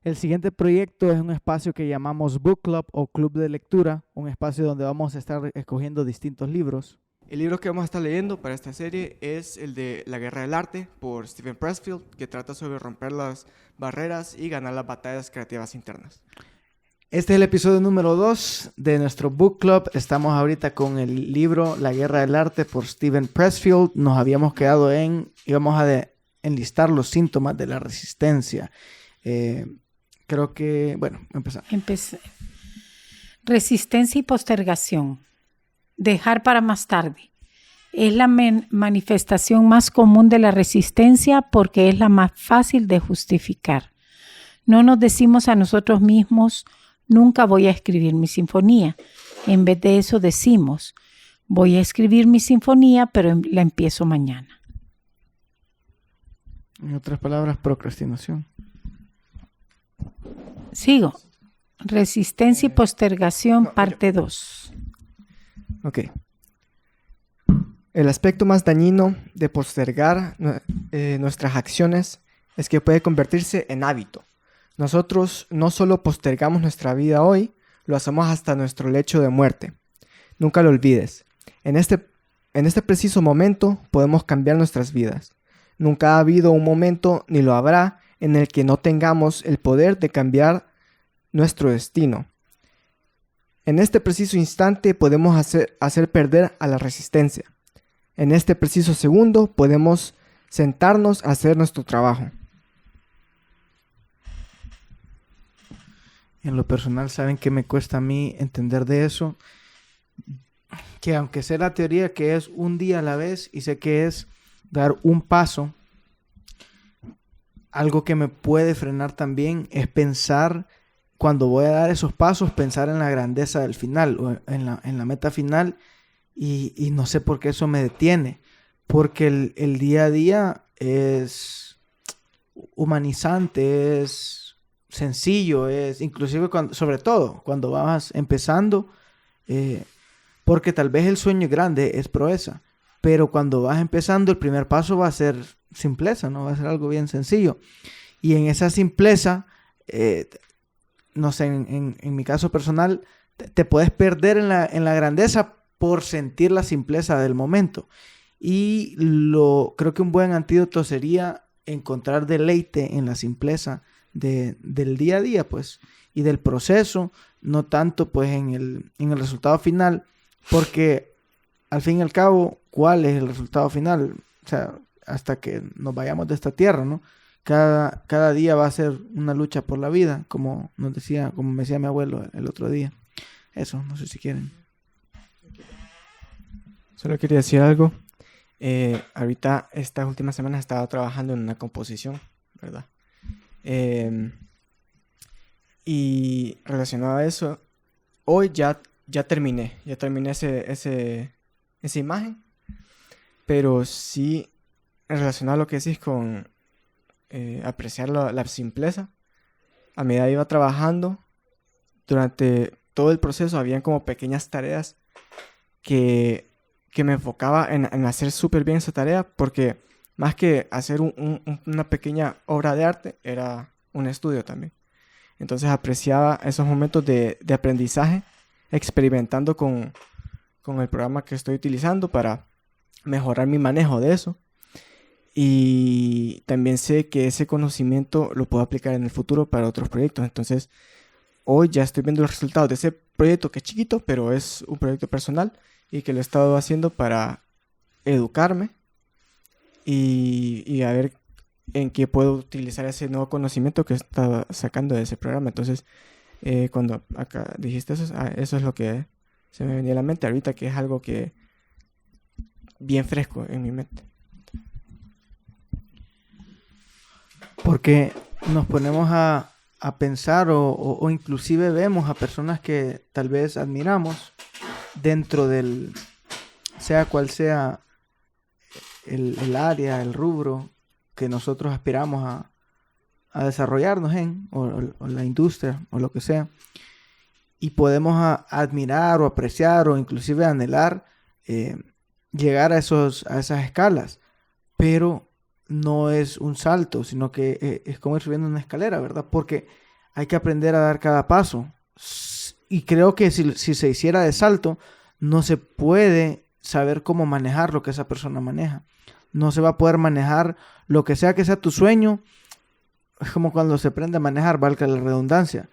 El siguiente proyecto es un espacio que llamamos Book Club o Club de Lectura, un espacio donde vamos a estar escogiendo distintos libros. El libro que vamos a estar leyendo para esta serie es el de La Guerra del Arte por Steven Pressfield, que trata sobre romper las barreras y ganar las batallas creativas internas. Este es el episodio número 2 de nuestro Book Club. Estamos ahorita con el libro La Guerra del Arte por Steven Pressfield. Nos habíamos quedado íbamos a enlistar los síntomas de la resistencia. Creo que, empezamos. Resistencia y postergación. Dejar para más tarde. Es la manifestación más común de la resistencia porque es la más fácil de justificar. No nos decimos a nosotros mismos, nunca voy a escribir mi sinfonía. En vez de eso decimos, voy a escribir mi sinfonía, pero la empiezo mañana. En otras palabras, procrastinación. Sigo. Resistencia y postergación, parte 2. Ok. El aspecto más dañino de postergar nuestras acciones es que puede convertirse en hábito. Nosotros no solo postergamos nuestra vida hoy, lo hacemos hasta nuestro lecho de muerte. Nunca lo olvides. En este preciso momento podemos cambiar nuestras vidas. Nunca ha habido un momento, ni lo habrá, en el que no tengamos el poder de cambiar nuestro destino. En este preciso instante podemos hacer perder a la resistencia. En este preciso segundo podemos sentarnos a hacer nuestro trabajo. En lo personal, ¿saben qué me cuesta a mí entender de eso? Que aunque sé la teoría que es un día a la vez y sé que es dar un paso, algo que me puede frenar también es pensar, cuando voy a dar esos pasos, pensar en la grandeza del final o en la meta final y no sé por qué eso me detiene. Porque el día a día es humanizante, es sencillo, es inclusive sobre todo cuando vas empezando, porque tal vez el sueño grande es proeza, pero cuando vas empezando el primer paso va a ser simpleza, ¿no? Va a ser algo bien sencillo. Y en esa simpleza, no sé, en mi caso personal, te puedes perder en la grandeza por sentir la simpleza del momento. Y creo que un buen antídoto sería encontrar deleite en la simpleza del día a día, pues, y del proceso, no tanto pues en el resultado final, porque al fin y al cabo, ¿cuál es el resultado final? O sea, hasta que nos vayamos de esta tierra, ¿no? Cada día va a ser una lucha por la vida, como me decía mi abuelo el otro día. Eso, no sé si quieren. Solo quería decir algo. Ahorita, estas últimas semanas he estado trabajando en una composición, ¿verdad? Y relacionado a eso, hoy ya terminé esa imagen, pero sí relacionado a lo que decís con apreciar la simpleza. A medida que iba trabajando, durante todo el proceso habían como pequeñas tareas que me enfocaba en hacer súper bien esa tarea, porque más que hacer una pequeña obra de arte, era un estudio también. Entonces apreciaba esos momentos de aprendizaje, experimentando con el programa que estoy utilizando para mejorar mi manejo de eso. Y también sé que ese conocimiento lo puedo aplicar en el futuro para otros proyectos. Entonces, hoy ya estoy viendo los resultados de ese proyecto que es chiquito, pero es un proyecto personal y que lo he estado haciendo para educarme y a ver en qué puedo utilizar ese nuevo conocimiento que he estado sacando de ese programa. Entonces, cuando acá dijiste eso, eso es lo que se me venía a la mente ahorita, que es algo que bien fresco en mi mente. Porque nos ponemos a pensar o inclusive vemos a personas que tal vez admiramos dentro sea cual sea el área, el rubro que nosotros aspiramos a desarrollarnos o la industria o lo que sea. Y podemos admirar o apreciar o inclusive anhelar llegar a esas escalas. Pero no es un salto, sino que es como ir subiendo una escalera, ¿verdad? Porque hay que aprender a dar cada paso. Y creo que si se hiciera de salto, no se puede saber cómo manejar lo que esa persona maneja. No se va a poder manejar lo que sea tu sueño. Es como cuando se aprende a manejar, valga la redundancia.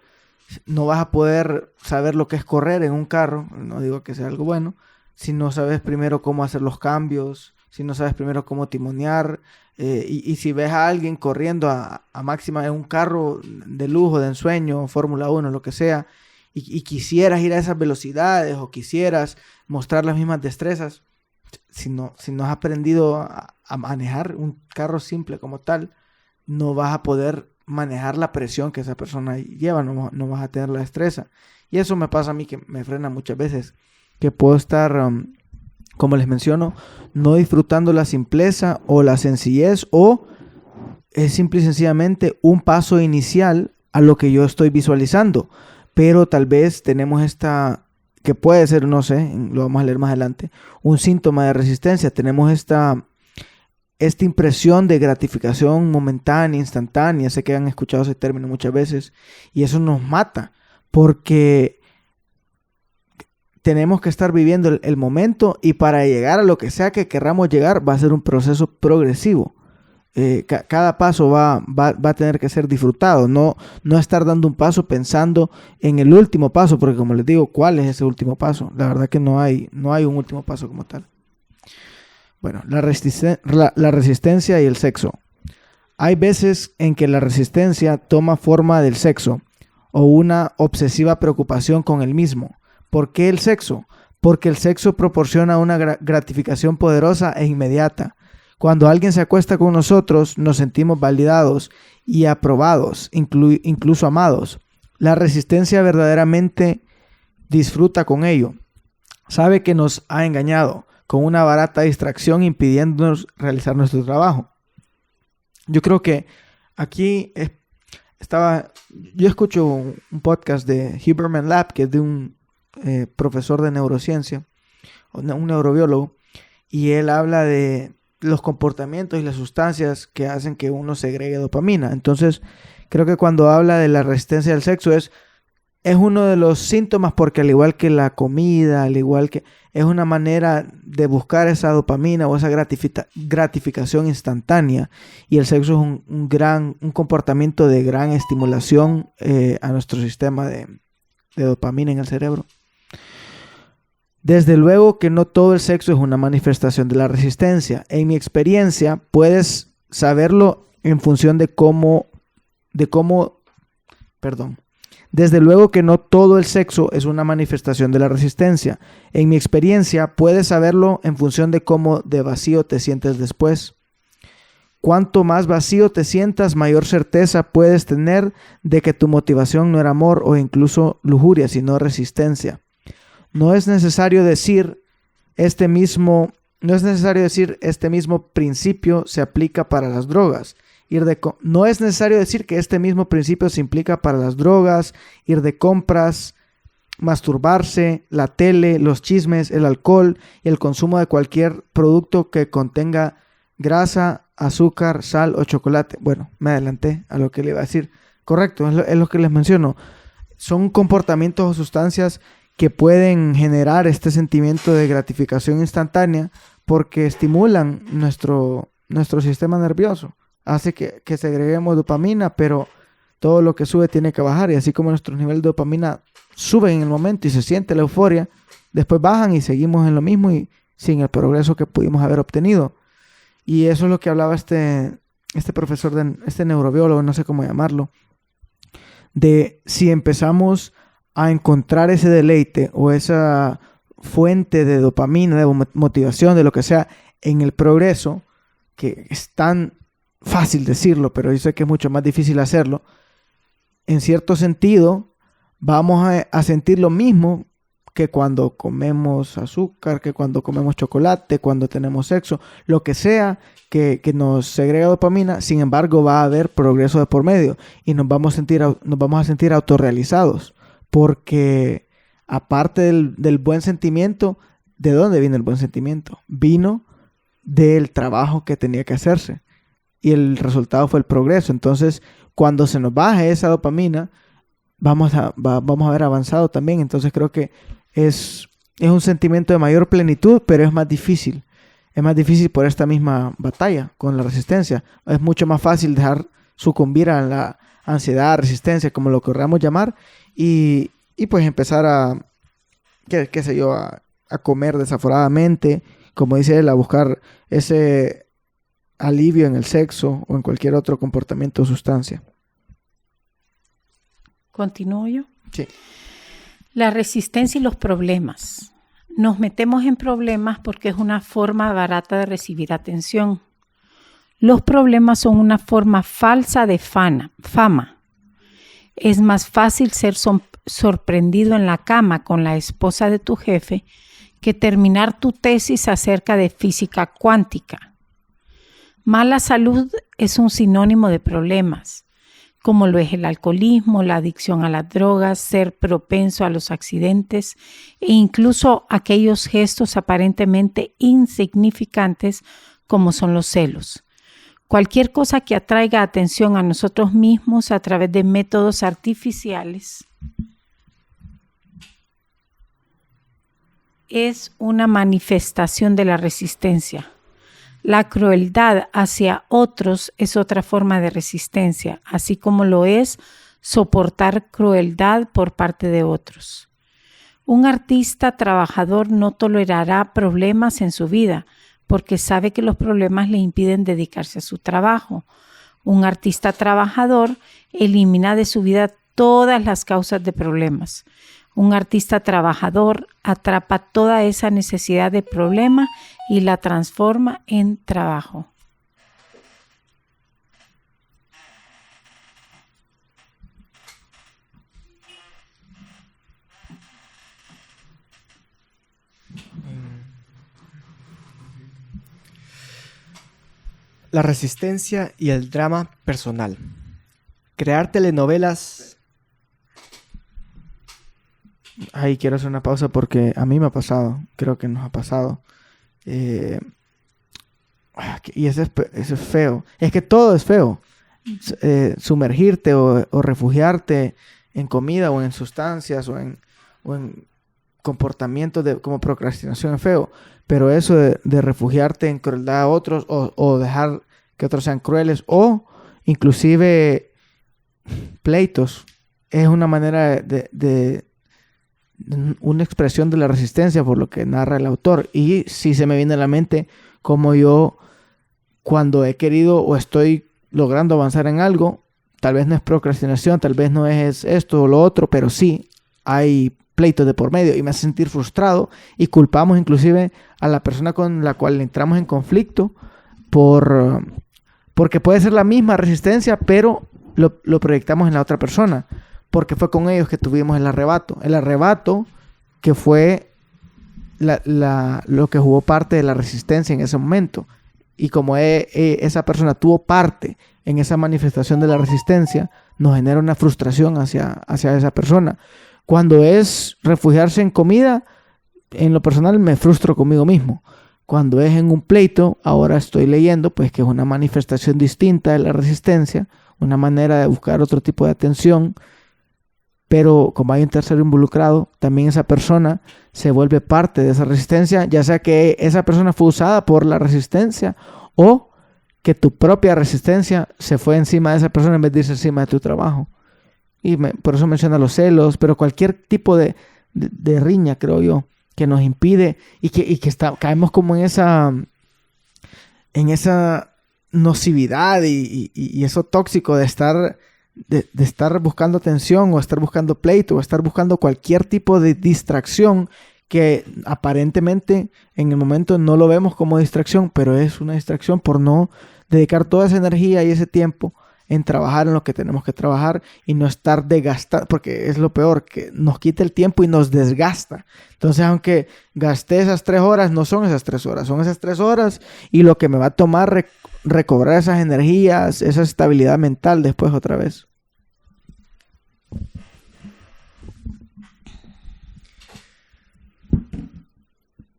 No vas a poder saber lo que es correr en un carro, no digo que sea algo bueno, si no sabes primero cómo hacer los cambios, si no sabes primero cómo timonear, y si ves a alguien corriendo a máxima en un carro de lujo, de ensueño, Fórmula 1, lo que sea, y quisieras ir a esas velocidades o quisieras mostrar las mismas destrezas, si no has aprendido a manejar un carro simple como tal, no vas a poder manejar la presión que esa persona lleva, no vas a tener la destreza. Y eso me pasa a mí, que me frena muchas veces, que puedo estar, como les menciono, no disfrutando la simpleza o la sencillez, o es simple y sencillamente un paso inicial a lo que yo estoy visualizando. Pero tal vez tenemos que puede ser, no sé, lo vamos a leer más adelante, un síntoma de resistencia. Tenemos esta impresión de gratificación momentánea, instantánea. Sé que han escuchado ese término muchas veces, y eso nos mata, porque tenemos que estar viviendo el momento, y para llegar a lo que sea que querramos llegar va a ser un proceso progresivo. Cada paso va a tener que ser disfrutado, no estar dando un paso pensando en el último paso, porque como les digo, ¿cuál es ese último paso? La verdad que no hay un último paso como tal. Bueno, la resistencia y el sexo. Hay veces en que la resistencia toma forma del sexo o una obsesiva preocupación con el mismo. ¿Por qué el sexo? Porque el sexo proporciona una gratificación poderosa e inmediata. Cuando alguien se acuesta con nosotros, nos sentimos validados y aprobados, incluso amados. La resistencia verdaderamente disfruta con ello. Sabe que nos ha engañado con una barata distracción, impidiéndonos realizar nuestro trabajo. Yo creo que aquí yo escucho un podcast de Huberman Lab, que es de un profesor de neurociencia, un neurobiólogo, y él habla de los comportamientos y las sustancias que hacen que uno segregue dopamina. Entonces, creo que cuando habla de la resistencia al sexo es uno de los síntomas, porque al igual que la comida, es una manera de buscar esa dopamina o esa gratificación instantánea, y el sexo es un comportamiento de gran estimulación a nuestro sistema de dopamina en el cerebro. Desde luego que no todo el sexo es una manifestación de la resistencia. En mi experiencia, puedes saberlo en función de cómo. Desde luego que no todo el sexo es una manifestación de la resistencia. En mi experiencia, puedes saberlo en función de cómo de vacío te sientes después. Cuanto más vacío te sientas, mayor certeza puedes tener de que tu motivación no era amor o incluso lujuria, sino resistencia. No es necesario decir este mismo principio se aplica para las drogas. No es necesario decir que este mismo principio se implica para las drogas, ir de compras, masturbarse, la tele, los chismes, el alcohol y el consumo de cualquier producto que contenga grasa, azúcar, sal o chocolate. Bueno, me adelanté a lo que le iba a decir. Correcto, es lo que les menciono. Son comportamientos o sustancias que pueden generar este sentimiento de gratificación instantánea porque estimulan nuestro sistema nervioso. Hace que segreguemos dopamina, pero todo lo que sube tiene que bajar. Y así como nuestros niveles de dopamina suben en el momento y se siente la euforia, después bajan y seguimos en lo mismo y sin el progreso que pudimos haber obtenido. Y eso es lo que hablaba este profesor, este neurobiólogo, no sé cómo llamarlo, de si empezamos a encontrar ese deleite o esa fuente de dopamina, de motivación, de lo que sea, en el progreso, que es tan fácil decirlo, pero yo sé que es mucho más difícil hacerlo. En cierto sentido, vamos a sentir lo mismo que cuando comemos azúcar, que cuando comemos chocolate, cuando tenemos sexo, lo que sea que nos segrega dopamina. Sin embargo, va a haber progreso de por medio y nos vamos a sentir autorrealizados, porque aparte del buen sentimiento, ¿de dónde viene el buen sentimiento? Vino del trabajo que tenía que hacerse y el resultado fue el progreso. Entonces, cuando se nos baje esa dopamina, vamos a haber avanzado también. Entonces creo que es un sentimiento de mayor plenitud, pero es más difícil. Es más difícil por esta misma batalla con la resistencia. Es mucho más fácil dejar sucumbir a la ansiedad, resistencia, como lo queramos llamar, y pues empezar a, qué sé yo, a comer desaforadamente, como dice él, a buscar ese alivio en el sexo o en cualquier otro comportamiento o sustancia. ¿Continúo yo? Sí. La resistencia y los problemas. Nos metemos en problemas porque es una forma barata de recibir atención. Los problemas son una forma falsa de fama. Es más fácil ser sorprendido en la cama con la esposa de tu jefe que terminar tu tesis acerca de física cuántica. Mala salud es un sinónimo de problemas, como lo es el alcoholismo, la adicción a las drogas, ser propenso a los accidentes e incluso aquellos gestos aparentemente insignificantes como son los celos. Cualquier cosa que atraiga atención a nosotros mismos a través de métodos artificiales es una manifestación de la resistencia. La crueldad hacia otros es otra forma de resistencia, así como lo es soportar crueldad por parte de otros. Un artista trabajador no tolerará problemas en su vida porque sabe que los problemas le impiden dedicarse a su trabajo. Un artista trabajador elimina de su vida todas las causas de problemas. Un artista trabajador atrapa toda esa necesidad de problema y la transforma en trabajo. La resistencia y el drama personal. Crear telenovelas. Ahí quiero hacer una pausa porque a mí me ha pasado, creo que nos ha pasado. Y eso es feo. Es que todo es feo. Sumergirte o refugiarte en comida o en sustancias o en comportamientos como procrastinación es feo. Pero eso de refugiarte en crueldad a otros o dejar que otros sean crueles o inclusive pleitos es una manera de una expresión de la resistencia por lo que narra el autor. Y sí se me viene a la mente como yo cuando he querido o estoy logrando avanzar en algo, tal vez no es procrastinación, tal vez no es esto o lo otro, pero sí hay pleitos de por medio y me hace sentir frustrado y culpamos inclusive a la persona con la cual entramos en conflicto porque puede ser la misma resistencia, pero lo proyectamos en la otra persona, porque fue con ellos que tuvimos el arrebato que fue lo que jugó parte de la resistencia en ese momento. Y como esa persona tuvo parte en esa manifestación de la resistencia, nos genera una frustración hacia esa persona. Cuando es refugiarse en comida, en lo personal me frustro conmigo mismo. Cuando es en un pleito, ahora estoy leyendo pues que es una manifestación distinta de la resistencia, una manera de buscar otro tipo de atención, pero como hay un tercero involucrado, también esa persona se vuelve parte de esa resistencia, ya sea que esa persona fue usada por la resistencia o que tu propia resistencia se fue encima de esa persona en vez de irse encima de tu trabajo. Y por eso menciona los celos, pero cualquier tipo de riña, creo yo, que nos impide y que caemos como en esa nocividad y eso tóxico de estar buscando atención o estar buscando pleito o estar buscando cualquier tipo de distracción que aparentemente en el momento no lo vemos como distracción, pero es una distracción por no dedicar toda esa energía y ese tiempo en trabajar en lo que tenemos que trabajar y no estar desgastado, porque es lo peor, que nos quita el tiempo y nos desgasta. Entonces, aunque gasté esas 3 horas, no son esas 3 horas, son esas 3 horas y lo que me va a tomar recobrar esas energías, esa estabilidad mental después otra vez.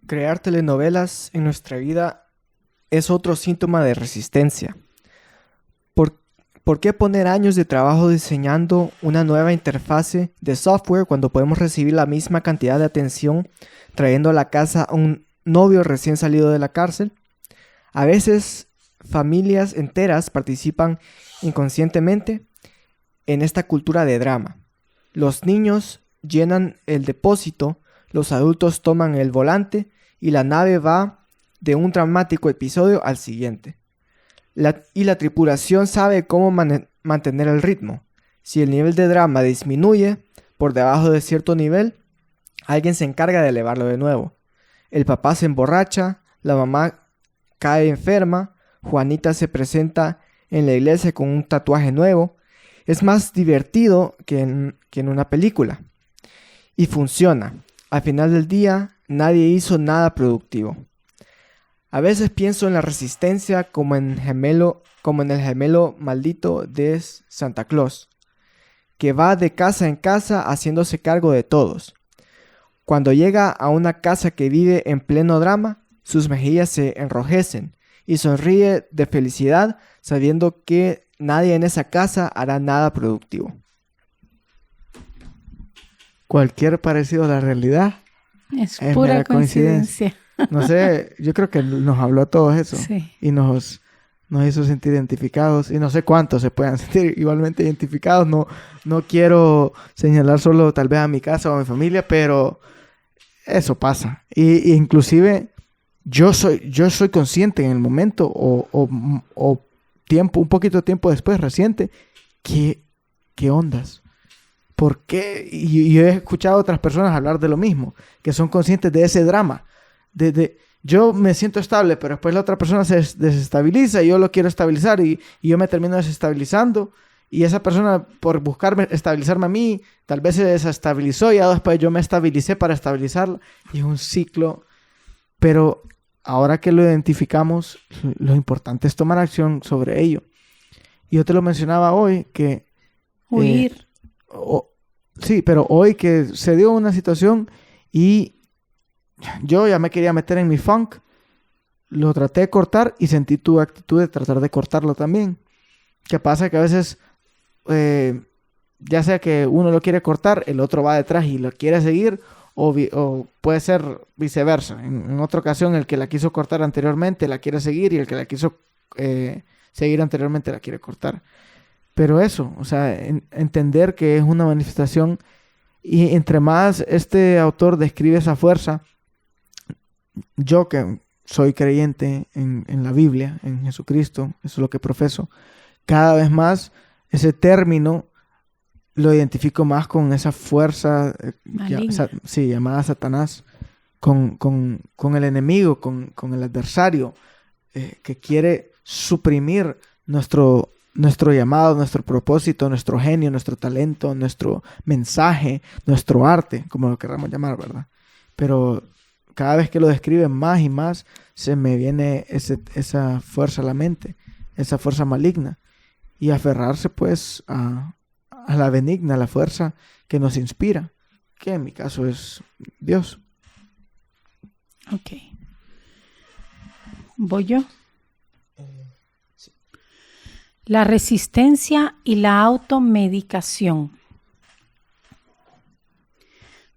Crear telenovelas en nuestra vida es otro síntoma de resistencia. ¿Por qué poner años de trabajo diseñando una nueva interfase de software cuando podemos recibir la misma cantidad de atención trayendo a la casa a un novio recién salido de la cárcel? A veces familias enteras participan inconscientemente en esta cultura de drama. Los niños llenan el depósito, los adultos toman el volante y la nave va de un dramático episodio al siguiente. La tripulación sabe cómo mantener el ritmo. Si el nivel de drama disminuye por debajo de cierto nivel, alguien se encarga de elevarlo de nuevo. El papá se emborracha, la mamá cae enferma, Juanita se presenta en la iglesia con un tatuaje nuevo. Es más divertido que en una película. Y funciona. Al final del día, nadie hizo nada productivo. A veces pienso en la resistencia como en el gemelo maldito de Santa Claus, que va de casa en casa haciéndose cargo de todos. Cuando llega a una casa que vive en pleno drama, sus mejillas se enrojecen y sonríe de felicidad sabiendo que nadie en esa casa hará nada productivo. Cualquier parecido a la realidad Es pura mera coincidencia. No sé, yo creo que nos habló a todos eso. Sí. Y nos hizo sentir identificados. Y no sé cuántos se puedan sentir igualmente identificados. No quiero señalar solo tal vez a mi casa o a mi familia, pero eso pasa. Y inclusive yo soy consciente en el momento o tiempo, un poquito de tiempo después, reciente, ¿qué ondas? ¿Por qué? Y yo he escuchado a otras personas hablar de lo mismo, que son conscientes de ese drama. Yo me siento estable, pero después la otra persona se desestabiliza y yo lo quiero estabilizar y yo me termino desestabilizando y esa persona por buscarme estabilizarme a mí tal vez se desestabilizó y ya después yo me estabilicé para estabilizarla y es un ciclo. Pero ahora que lo identificamos, lo importante es tomar acción sobre ello. Y yo te lo mencionaba hoy que Huir. sí, pero hoy que se dio una situación y yo ya me quería meter en mi funk, lo traté de cortar y sentí tu actitud de tratar de cortarlo también. ¿Qué pasa? Que a veces, ya sea que uno lo quiere cortar, el otro va detrás y lo quiere seguir, o puede ser viceversa. En otra ocasión, el que la quiso cortar anteriormente la quiere seguir y el que la quiso seguir anteriormente la quiere cortar. Pero eso, o sea, entender que es una manifestación y entre más este autor describe esa fuerza, yo que soy creyente en la Biblia, en Jesucristo, eso es lo que profeso, cada vez más ese término lo identifico más con esa fuerza llamada Satanás, con el enemigo, con el adversario, que quiere suprimir nuestro llamado, nuestro propósito, nuestro genio, nuestro talento, nuestro mensaje, nuestro arte, como lo queramos llamar, ¿verdad? Pero cada vez que lo describe más y más, se me viene esa fuerza a la mente, esa fuerza maligna. Y aferrarse pues a la benigna, a la fuerza que nos inspira, que en mi caso es Dios. Ok. ¿Voy yo? Sí. La resistencia y la automedicación.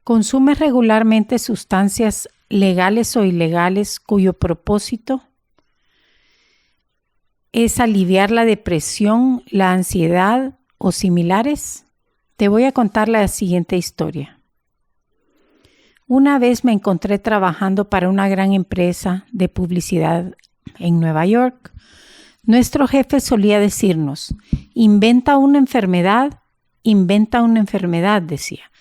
¿Consumes regularmente sustancias legales o ilegales cuyo propósito es aliviar la depresión, la ansiedad o similares? Te voy a contar la siguiente historia. Una vez me encontré trabajando para una gran empresa de publicidad en Nueva York. Nuestro jefe solía decirnos, inventa una enfermedad, decía,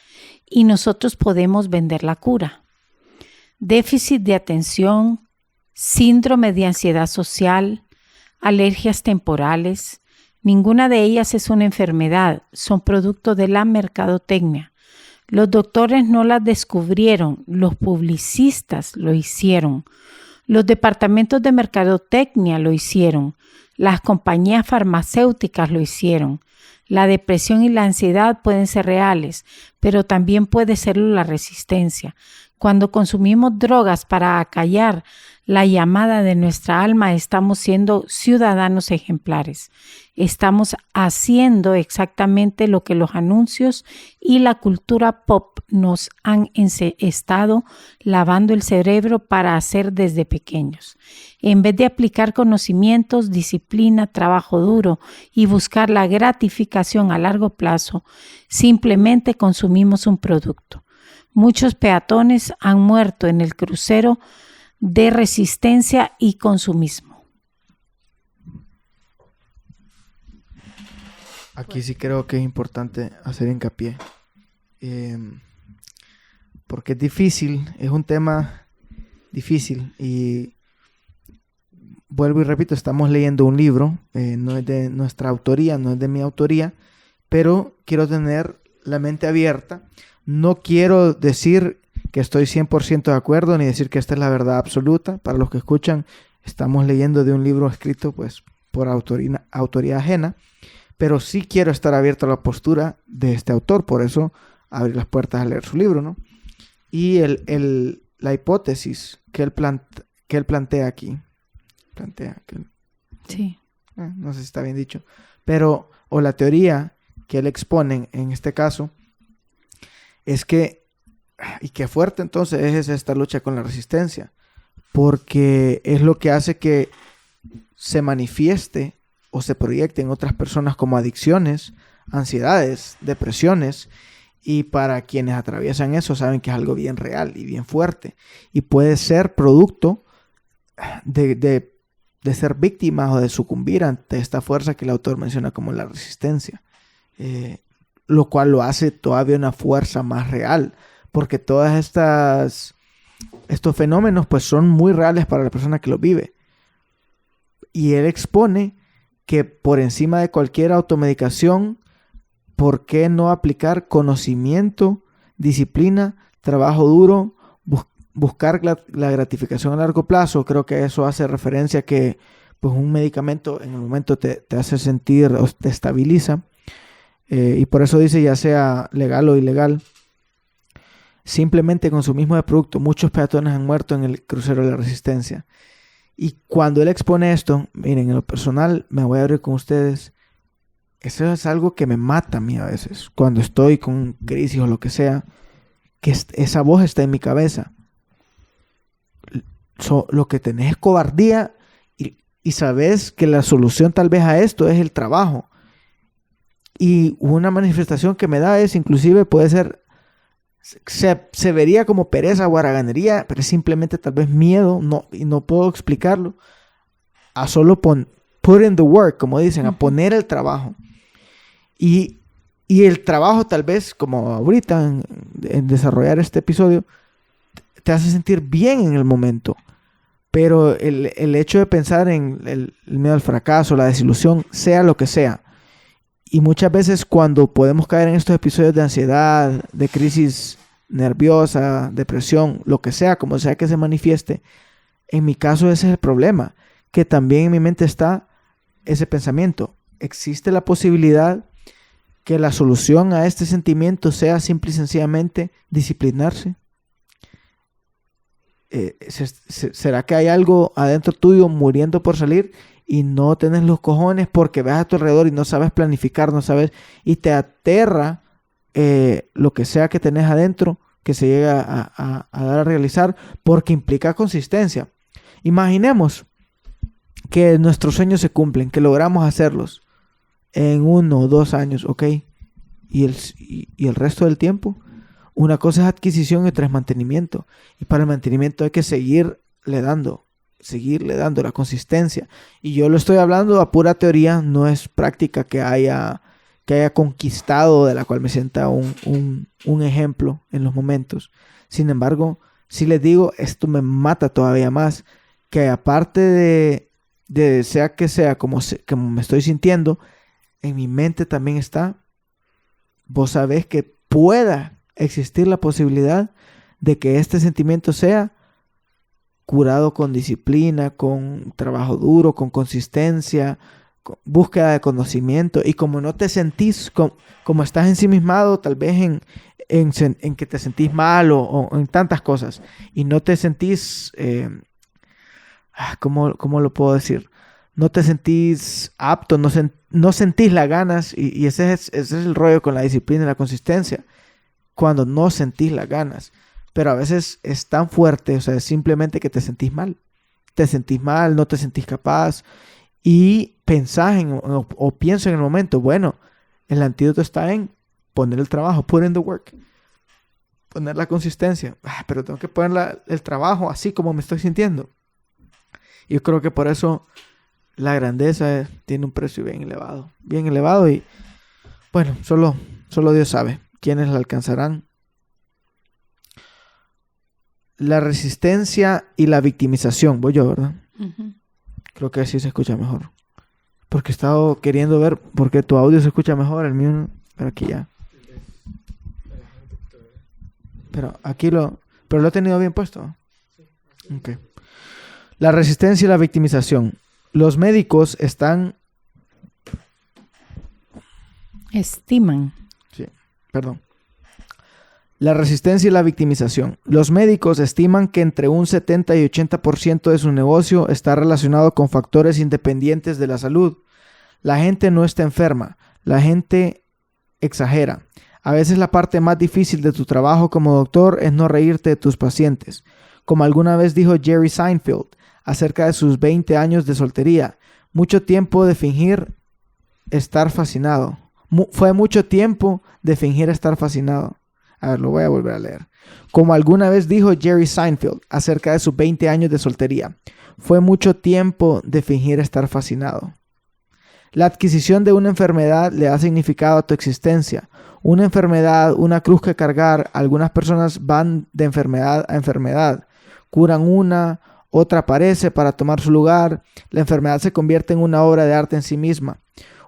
y nosotros podemos vender la cura. Déficit de atención, síndrome de ansiedad social, alergias temporales, ninguna de ellas es una enfermedad, son producto de la mercadotecnia. Los doctores no las descubrieron, los publicistas lo hicieron, los departamentos de mercadotecnia lo hicieron, las compañías farmacéuticas lo hicieron. La depresión y la ansiedad pueden ser reales, pero también puede serlo la resistencia. Cuando consumimos drogas para acallar la llamada de nuestra alma, estamos siendo ciudadanos ejemplares. Estamos haciendo exactamente lo que los anuncios y la cultura pop nos han estado lavando el cerebro para hacer desde pequeños. En vez de aplicar conocimientos, disciplina, trabajo duro y buscar la gratificación a largo plazo, simplemente consumimos un producto. Muchos peatones han muerto en el crucero de resistencia y consumismo. Aquí sí creo que es importante hacer hincapié. Porque es difícil, es un tema difícil. Y vuelvo y repito, estamos leyendo un libro, no es de nuestra autoría, no es de mi autoría, pero quiero tener la mente abierta. No quiero decir que estoy 100% de acuerdo, ni decir que esta es la verdad absoluta. Para los que escuchan, estamos leyendo de un libro escrito pues, por autoría ajena, pero sí quiero estar abierto a la postura de este autor, por eso abrí las puertas a leer su libro, ¿no? Y la hipótesis que él plantea aquí, Sí. No sé si está bien dicho, pero, o la teoría que él expone en este caso, es que, y qué fuerte entonces es esta lucha con la resistencia, porque es lo que hace que se manifieste o se proyecte en otras personas como adicciones, ansiedades, depresiones, y para quienes atraviesan eso saben que es algo bien real y bien fuerte, y puede ser producto de ser víctimas o de sucumbir ante esta fuerza que el autor menciona como la resistencia. Lo cual lo hace todavía una fuerza más real, porque todas estos fenómenos pues son muy reales para la persona que los vive. Y él expone que por encima de cualquier automedicación, ¿por qué no aplicar conocimiento, disciplina, trabajo duro, buscar la gratificación a largo plazo? Creo que eso hace referencia a que pues, un medicamento en el momento te hace sentir o te estabiliza. Y por eso dice, ya sea legal o ilegal, simplemente consumismo de producto. Muchos peatones han muerto en el crucero de la resistencia. Y cuando él expone esto, miren, en lo personal, me voy a abrir con ustedes, eso es algo que me mata a mí a veces. Cuando estoy con crisis o lo que sea, que esa voz está en mi cabeza. Lo que tenés es cobardía y sabes que la solución tal vez a esto es el trabajo. Y una manifestación que me da es, inclusive puede ser, se vería como pereza o haraganería, pero es simplemente tal vez miedo, y no puedo explicarlo, a solo put in the work, como dicen, a poner el trabajo. Y el trabajo tal vez, como ahorita en desarrollar este episodio, te hace sentir bien en el momento. Pero el hecho de pensar en el miedo al fracaso, la desilusión, sea lo que sea. Y muchas veces cuando podemos caer en estos episodios de ansiedad, de crisis nerviosa, depresión, lo que sea, como sea que se manifieste, en mi caso ese es el problema, que también en mi mente está ese pensamiento. Existe la posibilidad que la solución a este sentimiento sea simple y sencillamente disciplinarse. ¿Será que hay algo adentro tuyo muriendo por salir y no tenés los cojones porque ves a tu alrededor y no sabes planificar, no sabes, y te aterra lo que sea que tenés adentro que se llega a dar a realizar porque implica consistencia? Imaginemos que nuestros sueños se cumplen, que logramos hacerlos en 1 o 2 años, ¿ok? Y el resto del tiempo, una cosa es adquisición y otra es mantenimiento. Y para el mantenimiento hay que seguirle dando la consistencia. Y yo lo estoy hablando a pura teoría, no es práctica que haya conquistado, de la cual me sienta un ejemplo en los momentos. Sin embargo, si les digo, esto me mata todavía más, que aparte de sea que sea como me estoy sintiendo, en mi mente también está, vos sabés que pueda existir la posibilidad de que este sentimiento sea curado con disciplina, con trabajo duro, con consistencia, con búsqueda de conocimiento. Y como no te sentís, como estás ensimismado tal vez en que te sentís mal o en tantas cosas y no te sentís, ¿cómo lo puedo decir? No te sentís apto, no sentís las ganas y ese es el rollo con la disciplina y la consistencia, cuando no sentís las ganas. Pero a veces es tan fuerte, o sea, es simplemente que te sentís mal. Te sentís mal, no te sentís capaz y pensás o pienso en el momento, bueno, el antídoto está en poner el trabajo, put in the work, poner la consistencia. Pero tengo que poner el trabajo así como me estoy sintiendo. Y yo creo que por eso la grandeza tiene un precio bien elevado y bueno, solo Dios sabe quiénes la alcanzarán. La resistencia y la victimización. Voy yo, ¿verdad? Ujú. Creo que así se escucha mejor. Porque he estado queriendo ver porque tu audio se escucha mejor, el mío no. Pero aquí ya. Pero aquí pero lo he tenido bien puesto. Okay. La resistencia y la victimización. Los médicos Estiman. Sí, perdón. La resistencia y la victimización. Los médicos estiman que entre un 70 y 80% de su negocio está relacionado con factores independientes de la salud. La gente no está enferma, la gente exagera. A veces la parte más difícil de tu trabajo como doctor es no reírte de tus pacientes. Como alguna vez dijo Jerry Seinfeld acerca de sus 20 años de soltería, mucho tiempo de fingir estar fascinado. Fue mucho tiempo de fingir estar fascinado. A ver, lo voy a volver a leer. Como alguna vez dijo Jerry Seinfeld acerca de sus 20 años de soltería, fue mucho tiempo de fingir estar fascinado. La adquisición de una enfermedad le da significado a tu existencia. Una enfermedad, una cruz que cargar. Algunas personas van de enfermedad a enfermedad. Curan una, otra aparece para tomar su lugar. La enfermedad se convierte en una obra de arte en sí misma.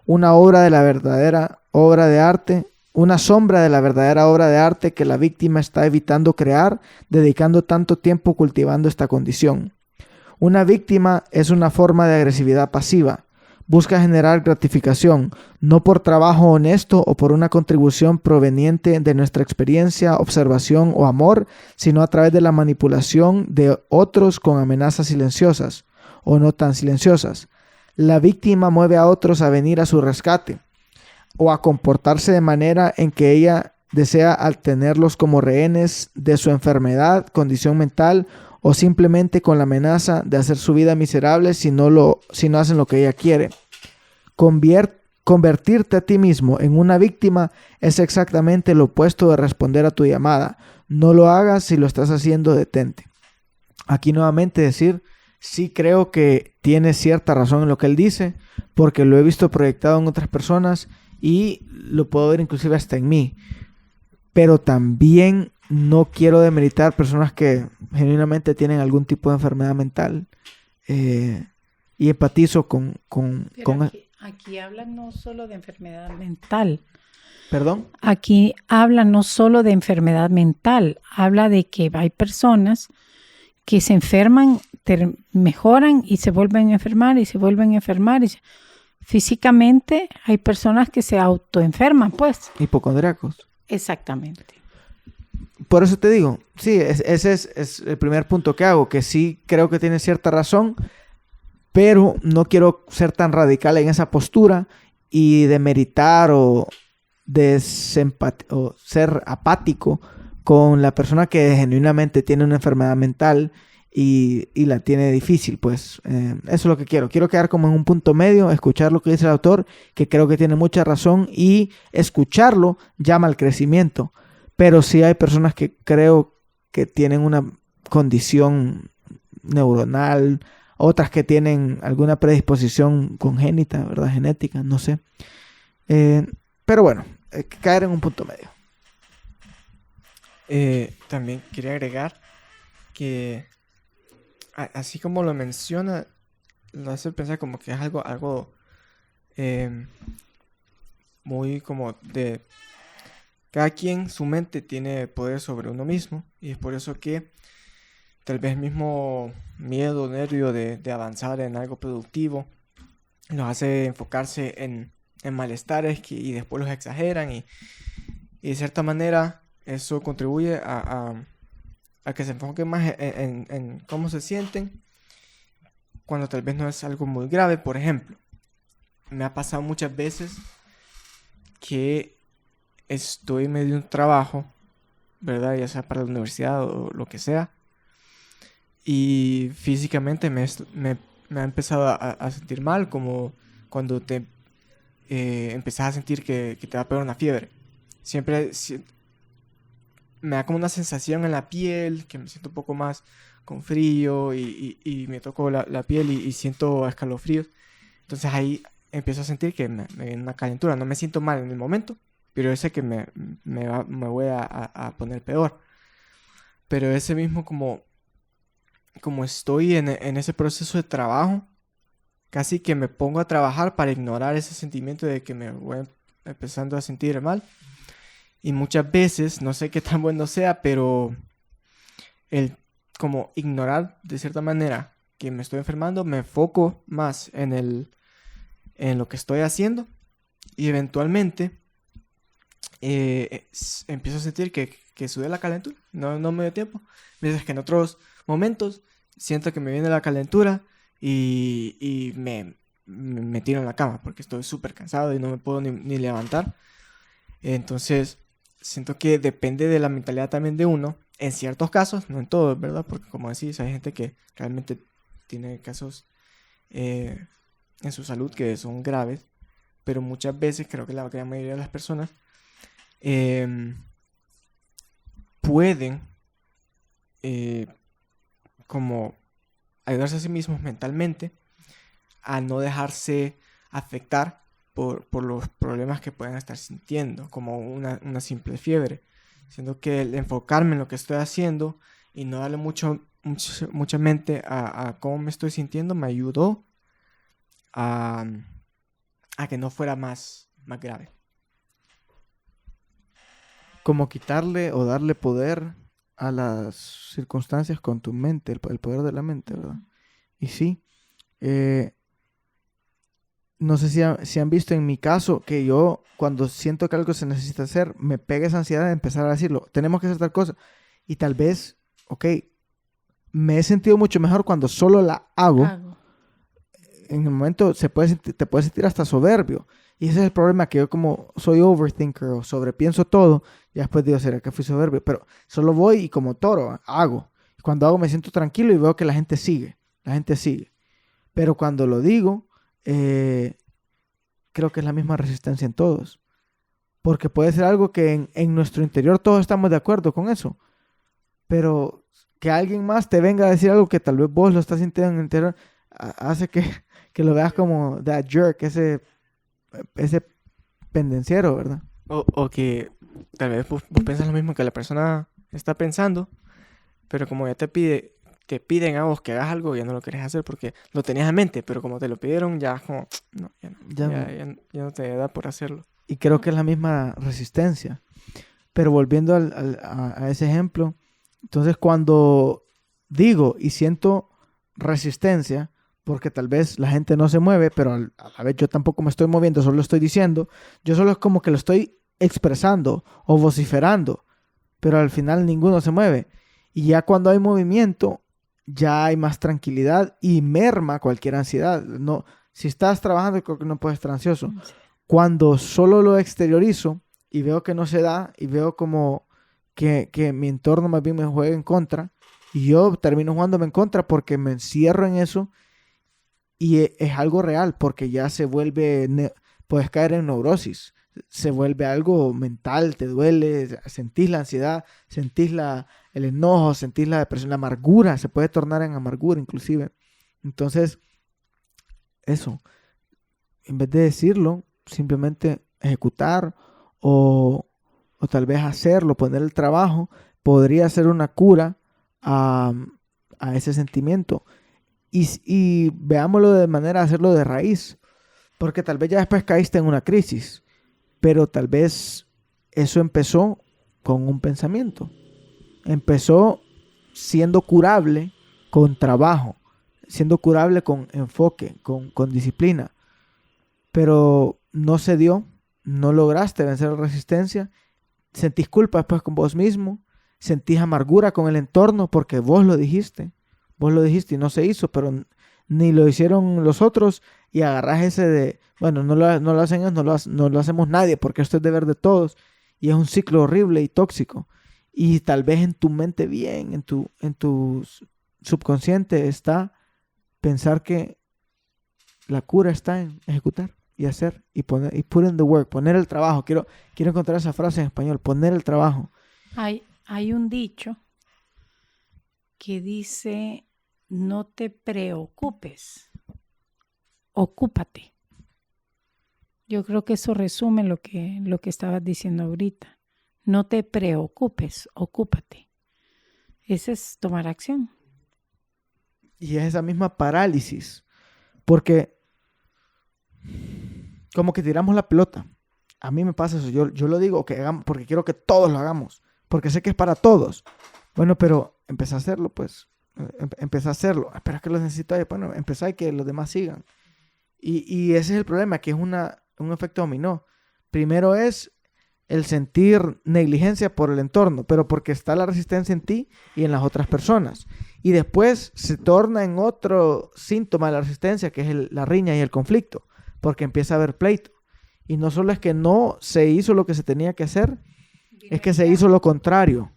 Una obra de la verdadera obra de arte. Una sombra de la verdadera obra de arte que la víctima está evitando crear, dedicando tanto tiempo cultivando esta condición. Una víctima es una forma de agresividad pasiva. Busca generar gratificación, no por trabajo honesto o por una contribución proveniente de nuestra experiencia, observación o amor, sino a través de la manipulación de otros con amenazas silenciosas o no tan silenciosas. La víctima mueve a otros a venir a su rescate o a comportarse de manera en que ella desea al tenerlos como rehenes de su enfermedad, condición mental o simplemente con la amenaza de hacer su vida miserable si no hacen lo que ella quiere. Convertirte a ti mismo en una víctima es exactamente lo opuesto de responder a tu llamada. No lo hagas. Si lo estás haciendo, detente. Aquí nuevamente decir, sí creo que tiene cierta razón en lo que él dice, porque lo he visto proyectado en otras personas y lo puedo ver inclusive hasta en mí. Pero también no quiero demeritar personas que genuinamente tienen algún tipo de enfermedad mental. Y empatizo con Aquí habla no solo de enfermedad mental. ¿Perdón? Aquí habla no solo de enfermedad mental. Habla de que hay personas que se enferman, mejoran y se vuelven a enfermar y se vuelven a enfermar. Físicamente hay personas que se autoenferman, pues. Hipocondríacos. Exactamente. Por eso te digo, sí, ese es el primer punto que hago, que sí creo que tiene cierta razón, pero no quiero ser tan radical en esa postura y demeritar o ser apático con la persona que genuinamente tiene una enfermedad mental y la tiene difícil, pues eso es lo que quiero. Quiero quedar como en un punto medio, escuchar lo que dice el autor, que creo que tiene mucha razón, y escucharlo llama al crecimiento. Pero sí hay personas que creo que tienen una condición neuronal, otras que tienen alguna predisposición congénita, ¿verdad? Genética, no sé. Pero bueno, caer en un punto medio. También quería agregar que así como lo menciona, lo hace pensar como que es algo muy como de cada quien, su mente tiene poder sobre uno mismo, y es por eso que tal vez mismo miedo, nervio de avanzar en algo productivo los hace enfocarse en malestares y después los exageran y de cierta manera eso contribuye a que se enfoque más en cómo se sienten cuando tal vez no es algo muy grave. Por ejemplo, me ha pasado muchas veces que estoy en medio de un trabajo, ¿verdad? Ya sea para la universidad o lo que sea, y físicamente me ha empezado a sentir mal, como cuando te empezás a sentir que te va a pegar una fiebre. Siempre me da como una sensación en la piel, que me siento un poco más con frío y me toco la piel y siento escalofríos. Entonces ahí empiezo a sentir que me viene una calentura. No me siento mal en el momento, pero yo sé que me voy a poner peor. Pero ese mismo como estoy en ese proceso de trabajo, casi que me pongo a trabajar para ignorar ese sentimiento de que me voy empezando a sentir mal. Y muchas veces, no sé qué tan bueno sea, pero el como ignorar de cierta manera que me estoy enfermando, me enfoco más en lo que estoy haciendo y eventualmente empiezo a sentir que sube la calentura. No me dio tiempo. Mientras que en otros momentos siento que me viene la calentura y me tiro en la cama porque estoy súper cansado y no me puedo ni levantar. Entonces siento que depende de la mentalidad también de uno. En ciertos casos, no en todos, ¿verdad? Porque como decís, hay gente que realmente tiene casos en su salud que son graves. Pero muchas veces, creo que la gran mayoría de las personas pueden como ayudarse a sí mismos mentalmente a no dejarse afectar por los problemas que pueden estar sintiendo, como una simple fiebre. Siento que el enfocarme en lo que estoy haciendo y no darle mucha mente a cómo me estoy sintiendo me ayudó a que no fuera más grave. Como quitarle o darle poder a las circunstancias con tu mente, el poder de la mente, ¿verdad? Y sí, no sé si han visto en mi caso que yo cuando siento que algo se necesita hacer, me pega esa ansiedad de empezar a decirlo, tenemos que hacer tal cosa. Y tal vez, me he sentido mucho mejor cuando solo la hago. En el momento te puedes sentir hasta soberbio. Y ese es el problema, que yo como soy overthinker o sobrepienso todo, ya después digo, ¿será que fui soberbio? Pero solo voy y como toro hago. Cuando hago me siento tranquilo y veo que la gente sigue. Pero cuando lo digo, creo que es la misma resistencia en todos. Porque puede ser algo que en nuestro interior todos estamos de acuerdo con eso. Pero que alguien más te venga a decir algo que tal vez vos lo estás sintiendo en el interior, hace que lo veas como that jerk, ese pendenciero, ¿verdad? O que tal vez vos piensas lo mismo que la persona está pensando, pero como ya te piden a vos que hagas algo, ya no lo querés hacer porque lo tenías en mente, pero como te lo pidieron, ya como, no, ya no te da por hacerlo. Y creo que es la misma resistencia. Pero volviendo a ese ejemplo, entonces cuando digo y siento resistencia, porque tal vez la gente no se mueve, pero a la vez yo tampoco me estoy moviendo, solo estoy diciendo, yo solo es como que lo estoy expresando o vociferando, pero al final ninguno se mueve. Y ya cuando hay movimiento, ya hay más tranquilidad y merma cualquier ansiedad. No, si estás trabajando, creo que no puedes estar ansioso. Cuando solo lo exteriorizo y veo que no se da y veo como que mi entorno más bien me juega en contra y yo termino jugándome en contra porque me encierro en eso. Y es algo real, porque ya se vuelve, puedes caer en neurosis, se vuelve algo mental, te duele, sentís la ansiedad, sentís el enojo, sentís la depresión, la amargura, se puede tornar en amargura inclusive. Entonces, eso, en vez de decirlo, simplemente ejecutar o tal vez hacerlo, poner el trabajo, podría ser una cura a ese sentimiento. Y veámoslo de manera de hacerlo de raíz, porque tal vez ya después caíste en una crisis, pero tal vez eso empezó con un pensamiento, empezó siendo curable con trabajo, siendo curable con enfoque, con disciplina, pero no se dio, no lograste vencer la resistencia, sentís culpa después con vos mismo, sentís amargura con el entorno porque vos lo dijiste y no se hizo, pero ni lo hicieron los otros, y agarrás ese de, bueno, no lo hacen ellos, no lo hacemos nadie porque esto es deber de todos, y es un ciclo horrible y tóxico. Y tal vez en tu mente bien, en tu subconsciente está pensar que la cura está en ejecutar y hacer y poner, y put in the work, poner el trabajo. Quiero encontrar esa frase en español, poner el trabajo. Hay un dicho que dice, no te preocupes, ocúpate. Yo creo que eso resume lo que estabas diciendo ahorita. No te preocupes, ocúpate. Ese es tomar acción. Y es esa misma parálisis, porque como que tiramos la pelota. A mí me pasa eso, yo lo digo que hagamos porque quiero que todos lo hagamos, porque sé que es para todos. Bueno, pero empecé a hacerlo, pues. Empecé a hacerlo. Pero es que lo necesito. Bueno, empecé y que los demás sigan. Y ese es el problema, que es un efecto dominó. Primero es el sentir negligencia por el entorno, pero porque está la resistencia en ti y en las otras personas. Y después se torna en otro síntoma de la resistencia, que es la riña y el conflicto, porque empieza a haber pleito. Y no solo es que no se hizo lo que se tenía que hacer, es que se hizo lo contrario.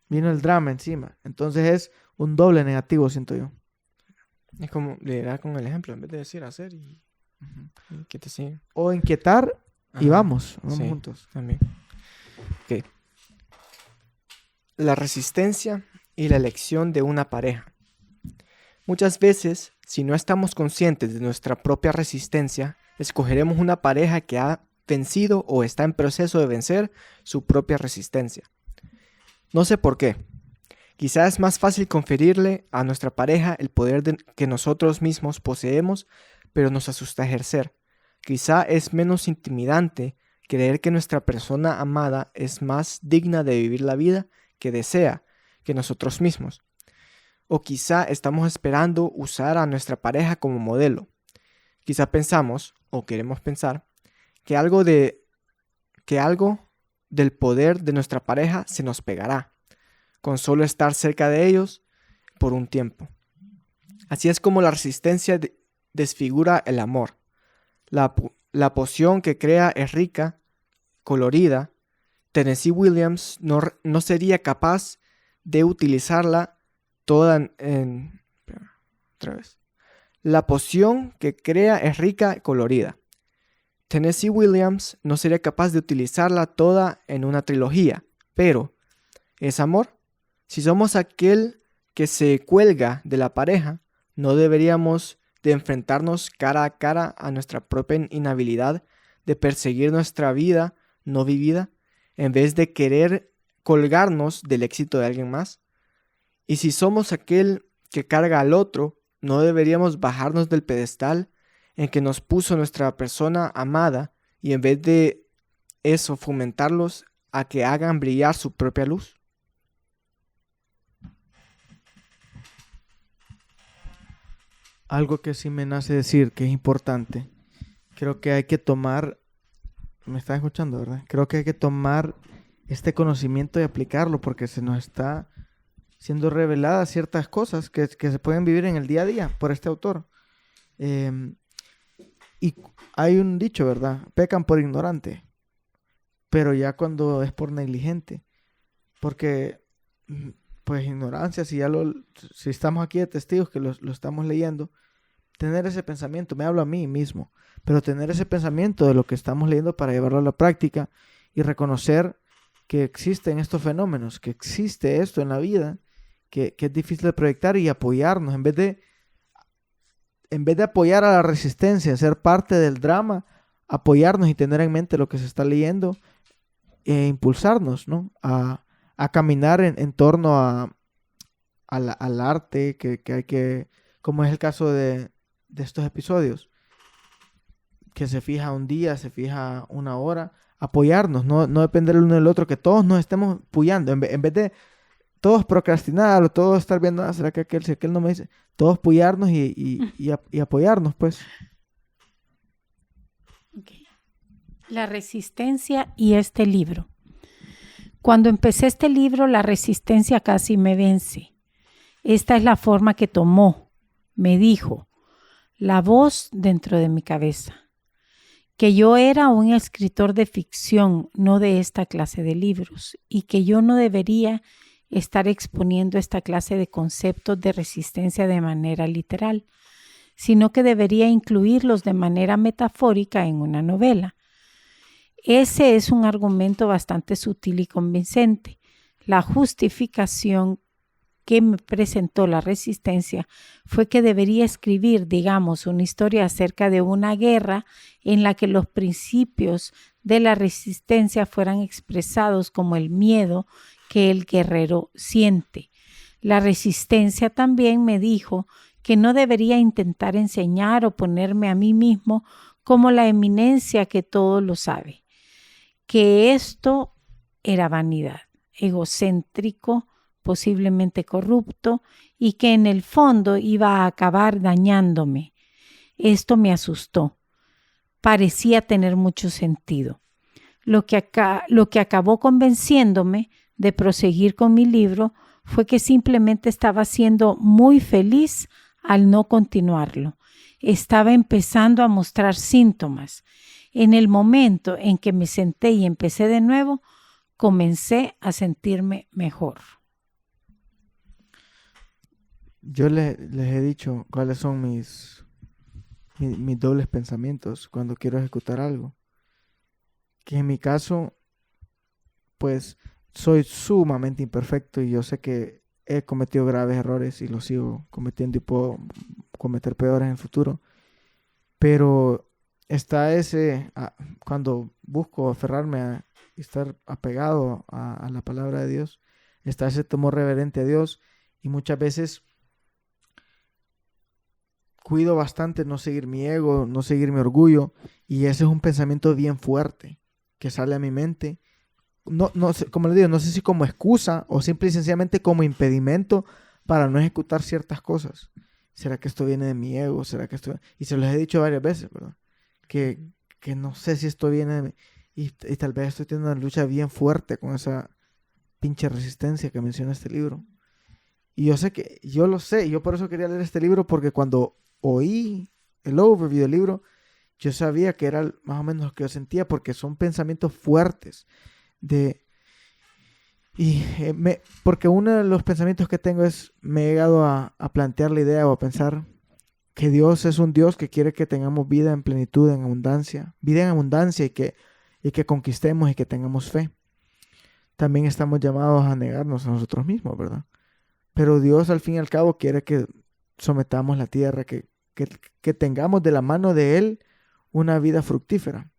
Vino el drama encima. Entonces es un doble negativo, siento yo. Es como liderar con el ejemplo, en vez de decir hacer y que te sigan. O inquietar y Ajá. vamos Sí, juntos. también. Ok. La resistencia y la elección de una pareja. Muchas veces, si no estamos conscientes de nuestra propia resistencia, escogeremos una pareja que ha vencido o está en proceso de vencer su propia resistencia. No sé por qué. Quizá es más fácil conferirle a nuestra pareja el poder que nosotros mismos poseemos, pero nos asusta ejercer. Quizá es menos intimidante creer que nuestra persona amada es más digna de vivir la vida que desea que nosotros mismos. O quizá estamos esperando usar a nuestra pareja como modelo. Quizá pensamos, o queremos pensar, que algo del poder de nuestra pareja se nos pegará, con solo estar cerca de ellos por un tiempo. Así es como la resistencia desfigura el amor. La poción que crea es rica, colorida. Tennessee Williams no sería capaz de utilizarla toda otra vez. La poción que crea es rica y colorida. Tennessee Williams no sería capaz de utilizarla toda en una trilogía, pero ¿es amor? Si somos aquel que se cuelga de la pareja, no deberíamos de enfrentarnos cara a cara a nuestra propia inhabilidad de perseguir nuestra vida no vivida, en vez de querer colgarnos del éxito de alguien más. Y si somos aquel que carga al otro, no deberíamos bajarnos del pedestal en que nos puso nuestra persona amada y en vez de eso fomentarlos a que hagan brillar su propia luz. Algo que sí me nace decir que es importante. Creo que hay que tomar... ¿Me están escuchando, verdad? Creo que hay que tomar este conocimiento y aplicarlo porque se nos está siendo reveladas ciertas cosas que se pueden vivir en el día a día por este autor. Y hay un dicho, ¿verdad? Pecan por ignorante, pero ya cuando es por negligente. Porque, pues, ignorancia, si estamos aquí de testigos que lo estamos leyendo, tener ese pensamiento, me hablo a mí mismo, pero tener ese pensamiento de lo que estamos leyendo para llevarlo a la práctica y reconocer que existen estos fenómenos, que existe esto en la vida, que es difícil de proyectar y apoyarnos, en vez de apoyar a la resistencia, ser parte del drama, apoyarnos y tener en mente lo que se está leyendo e impulsarnos, ¿no? A caminar en torno al arte que hay que, como es el caso de estos episodios, que se fija un día, se fija una hora, apoyarnos, no depender el uno del otro, que todos nos estemos apoyando, en vez de todos procrastinar o todos estar viendo, ¿será que si aquel no me dice? Todos apoyarnos y apoyarnos, pues. Okay. La resistencia y este libro. Cuando empecé este libro, la resistencia casi me vence. Esta es la forma que tomó, me dijo, la voz dentro de mi cabeza. Que yo era un escritor de ficción, no de esta clase de libros, y que yo no debería estar exponiendo esta clase de conceptos de resistencia de manera literal, sino que debería incluirlos de manera metafórica en una novela. Ese es un argumento bastante sutil y convincente. La justificación que me presentó la resistencia fue que debería escribir, digamos, una historia acerca de una guerra en la que los principios de la resistencia fueran expresados como el miedo que el guerrero siente. La resistencia también me dijo que no debería intentar enseñar o ponerme a mí mismo como la eminencia que todo lo sabe, que esto era vanidad, egocéntrico, posiblemente corrupto, y que en el fondo iba a acabar dañándome. Esto me asustó. Parecía tener mucho sentido. Lo que acabó convenciéndome de proseguir con mi libro fue que simplemente estaba siendo muy feliz al no continuarlo. Estaba empezando a mostrar síntomas. En el momento en que me senté y empecé de nuevo, comencé a sentirme mejor. Yo les he dicho cuáles son mis dobles pensamientos cuando quiero ejecutar algo. Que en mi caso, pues, soy sumamente imperfecto y yo sé que he cometido graves errores y los sigo cometiendo y puedo cometer peores en el futuro. Pero está cuando busco aferrarme a estar apegado a la palabra de Dios, está ese temor reverente a Dios y muchas veces cuido bastante no seguir mi ego, no seguir mi orgullo, y ese es un pensamiento bien fuerte que sale a mi mente. No sé, como les digo, no sé si como excusa o simple y sencillamente como impedimento para no ejecutar ciertas cosas. ¿Será que esto viene de mi ego? ¿Será que esto...? Y se los he dicho varias veces, ¿verdad? Que no sé si esto viene de mí. Y tal vez estoy teniendo una lucha bien fuerte con esa pinche resistencia que menciona este libro. Y yo lo sé, y yo por eso quería leer este libro, porque cuando oí el overview del libro, yo sabía que era más o menos lo que yo sentía, porque son pensamientos fuertes porque uno de los pensamientos que tengo es, me he llegado a plantear la idea o a pensar que Dios es un Dios que quiere que tengamos vida en plenitud, en abundancia, y que conquistemos y que tengamos fe. También estamos llamados a negarnos a nosotros mismos, ¿verdad? Pero Dios al fin y al cabo quiere que sometamos la tierra, que tengamos de la mano de Él una vida fructífera.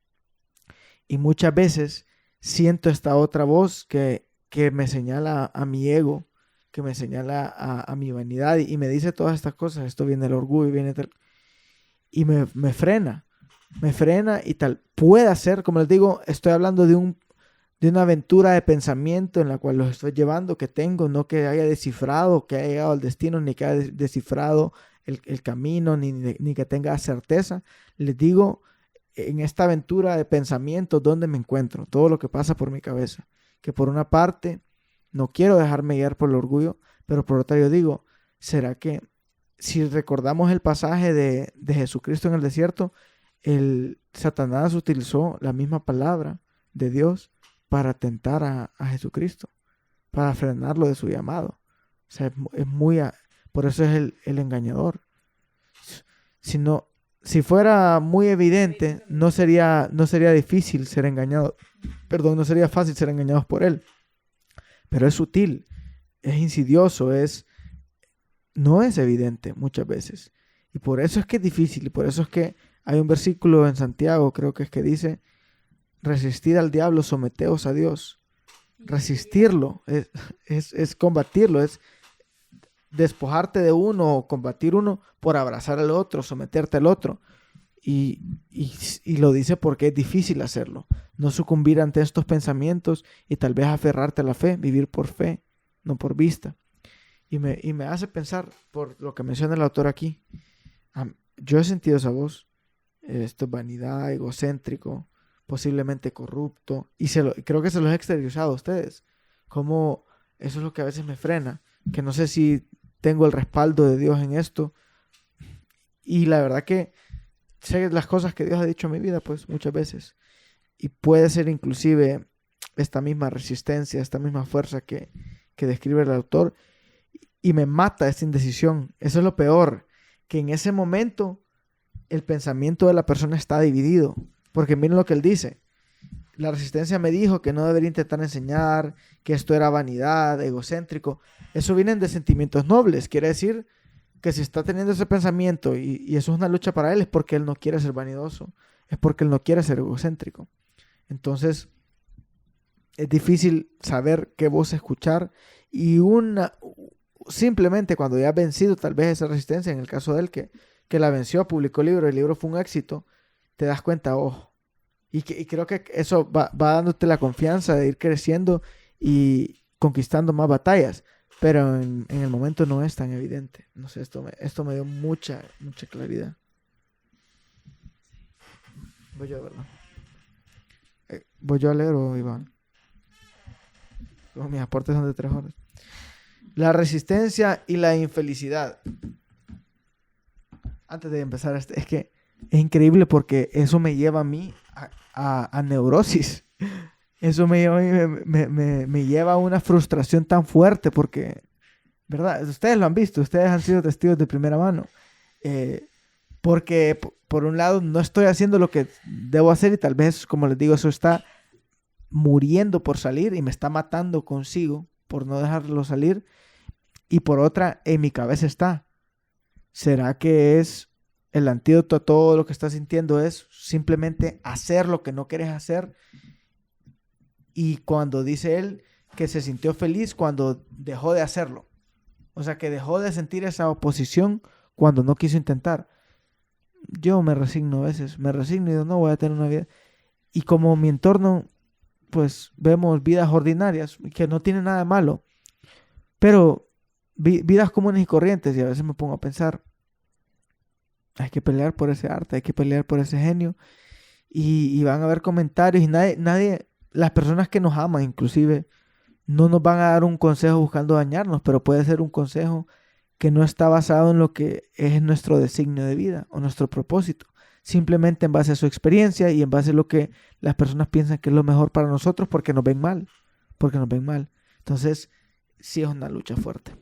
Y muchas veces siento esta otra voz que me señala a mi ego, que me señala a mi vanidad y me dice todas estas cosas. Esto viene del orgullo, y me frena y tal. Puede ser, como les digo, estoy hablando de una aventura de pensamiento en la cual los estoy llevando, que tengo, no que haya descifrado, que haya llegado al destino, ni que haya descifrado el camino, ni que tenga certeza. Les digo, en esta aventura de pensamiento, ¿dónde me encuentro? Todo lo que pasa por mi cabeza. Que por una parte, no quiero dejarme guiar por el orgullo, pero por otra yo digo, ¿será que si recordamos el pasaje de Jesucristo en el desierto, Satanás utilizó la misma palabra de Dios para tentar a Jesucristo, para frenarlo de su llamado? O sea, por eso es el engañador. Si fuera muy evidente, no sería difícil ser engañado. Perdón, no sería fácil ser engañados por él. Pero es sutil, es insidioso, no es evidente muchas veces. Y por eso es que es difícil, y por eso es que hay un versículo en Santiago, creo que es que dice, resistir al diablo, someteos a Dios. Resistirlo es combatirlo, es despojarte de uno o combatir uno por abrazar al otro, someterte al otro. Y lo dice porque es difícil hacerlo. No sucumbir ante estos pensamientos y tal vez aferrarte a la fe, vivir por fe, no por vista. Y me hace pensar, por lo que menciona el autor aquí, yo he sentido esa voz. Esto es vanidad, egocéntrico, posiblemente corrupto. Y creo que se los he exteriorizado a ustedes. Cómo eso es lo que a veces me frena, que no sé si tengo el respaldo de Dios en esto. Y la verdad que sé las cosas que Dios ha dicho en mi vida, pues muchas veces. Y puede ser inclusive esta misma resistencia, esta misma fuerza que describe el autor. Y me mata esta indecisión. Eso es lo peor, que en ese momento el pensamiento de la persona está dividido. Porque miren lo que él dice. La resistencia me dijo que no debería intentar enseñar, que esto era vanidad, egocéntrico. Eso viene de sentimientos nobles. Quiere decir que si está teniendo ese pensamiento y eso es una lucha para él, es porque él no quiere ser vanidoso. Es porque él no quiere ser egocéntrico. Entonces, es difícil saber qué voz escuchar. Y simplemente cuando ya has vencido tal vez esa resistencia, en el caso de él que la venció, publicó el libro fue un éxito, te das cuenta, y creo que eso va dándote la confianza de ir creciendo y conquistando más batallas, pero en el momento no es tan evidente. No sé, esto me dio mucha claridad. Voy yo, ¿verdad? ¿Voy yo a leer o Iván? Mis aportes son de 3 horas. La resistencia y la infelicidad. Antes de empezar, es que es increíble porque eso me lleva a mí a neurosis. Eso me lleva a una frustración tan fuerte porque, ¿verdad? Ustedes lo han visto, ustedes han sido testigos de primera mano. Porque, por un lado, no estoy haciendo lo que debo hacer y tal vez, como les digo, eso está muriendo por salir y me está matando consigo por no dejarlo salir. Y por otra, en mi cabeza está, ¿será que es el antídoto a todo lo que estás sintiendo? Es simplemente hacer lo que no quieres hacer. Y cuando dice él que se sintió feliz cuando dejó de hacerlo. O sea, que dejó de sentir esa oposición cuando no quiso intentar. Yo me resigno a veces, me resigno y digo, no voy a tener una vida. Y como mi entorno, pues vemos vidas ordinarias, que no tienen nada de malo, pero vidas comunes y corrientes, y a veces me pongo a pensar, hay que pelear por ese arte, hay que pelear por ese genio, y van a haber comentarios, y nadie, las personas que nos aman inclusive, no nos van a dar un consejo buscando dañarnos, pero puede ser un consejo que no está basado en lo que es nuestro designio de vida o nuestro propósito, simplemente en base a su experiencia y en base a lo que las personas piensan que es lo mejor para nosotros porque nos ven mal, Entonces, sí es una lucha fuerte.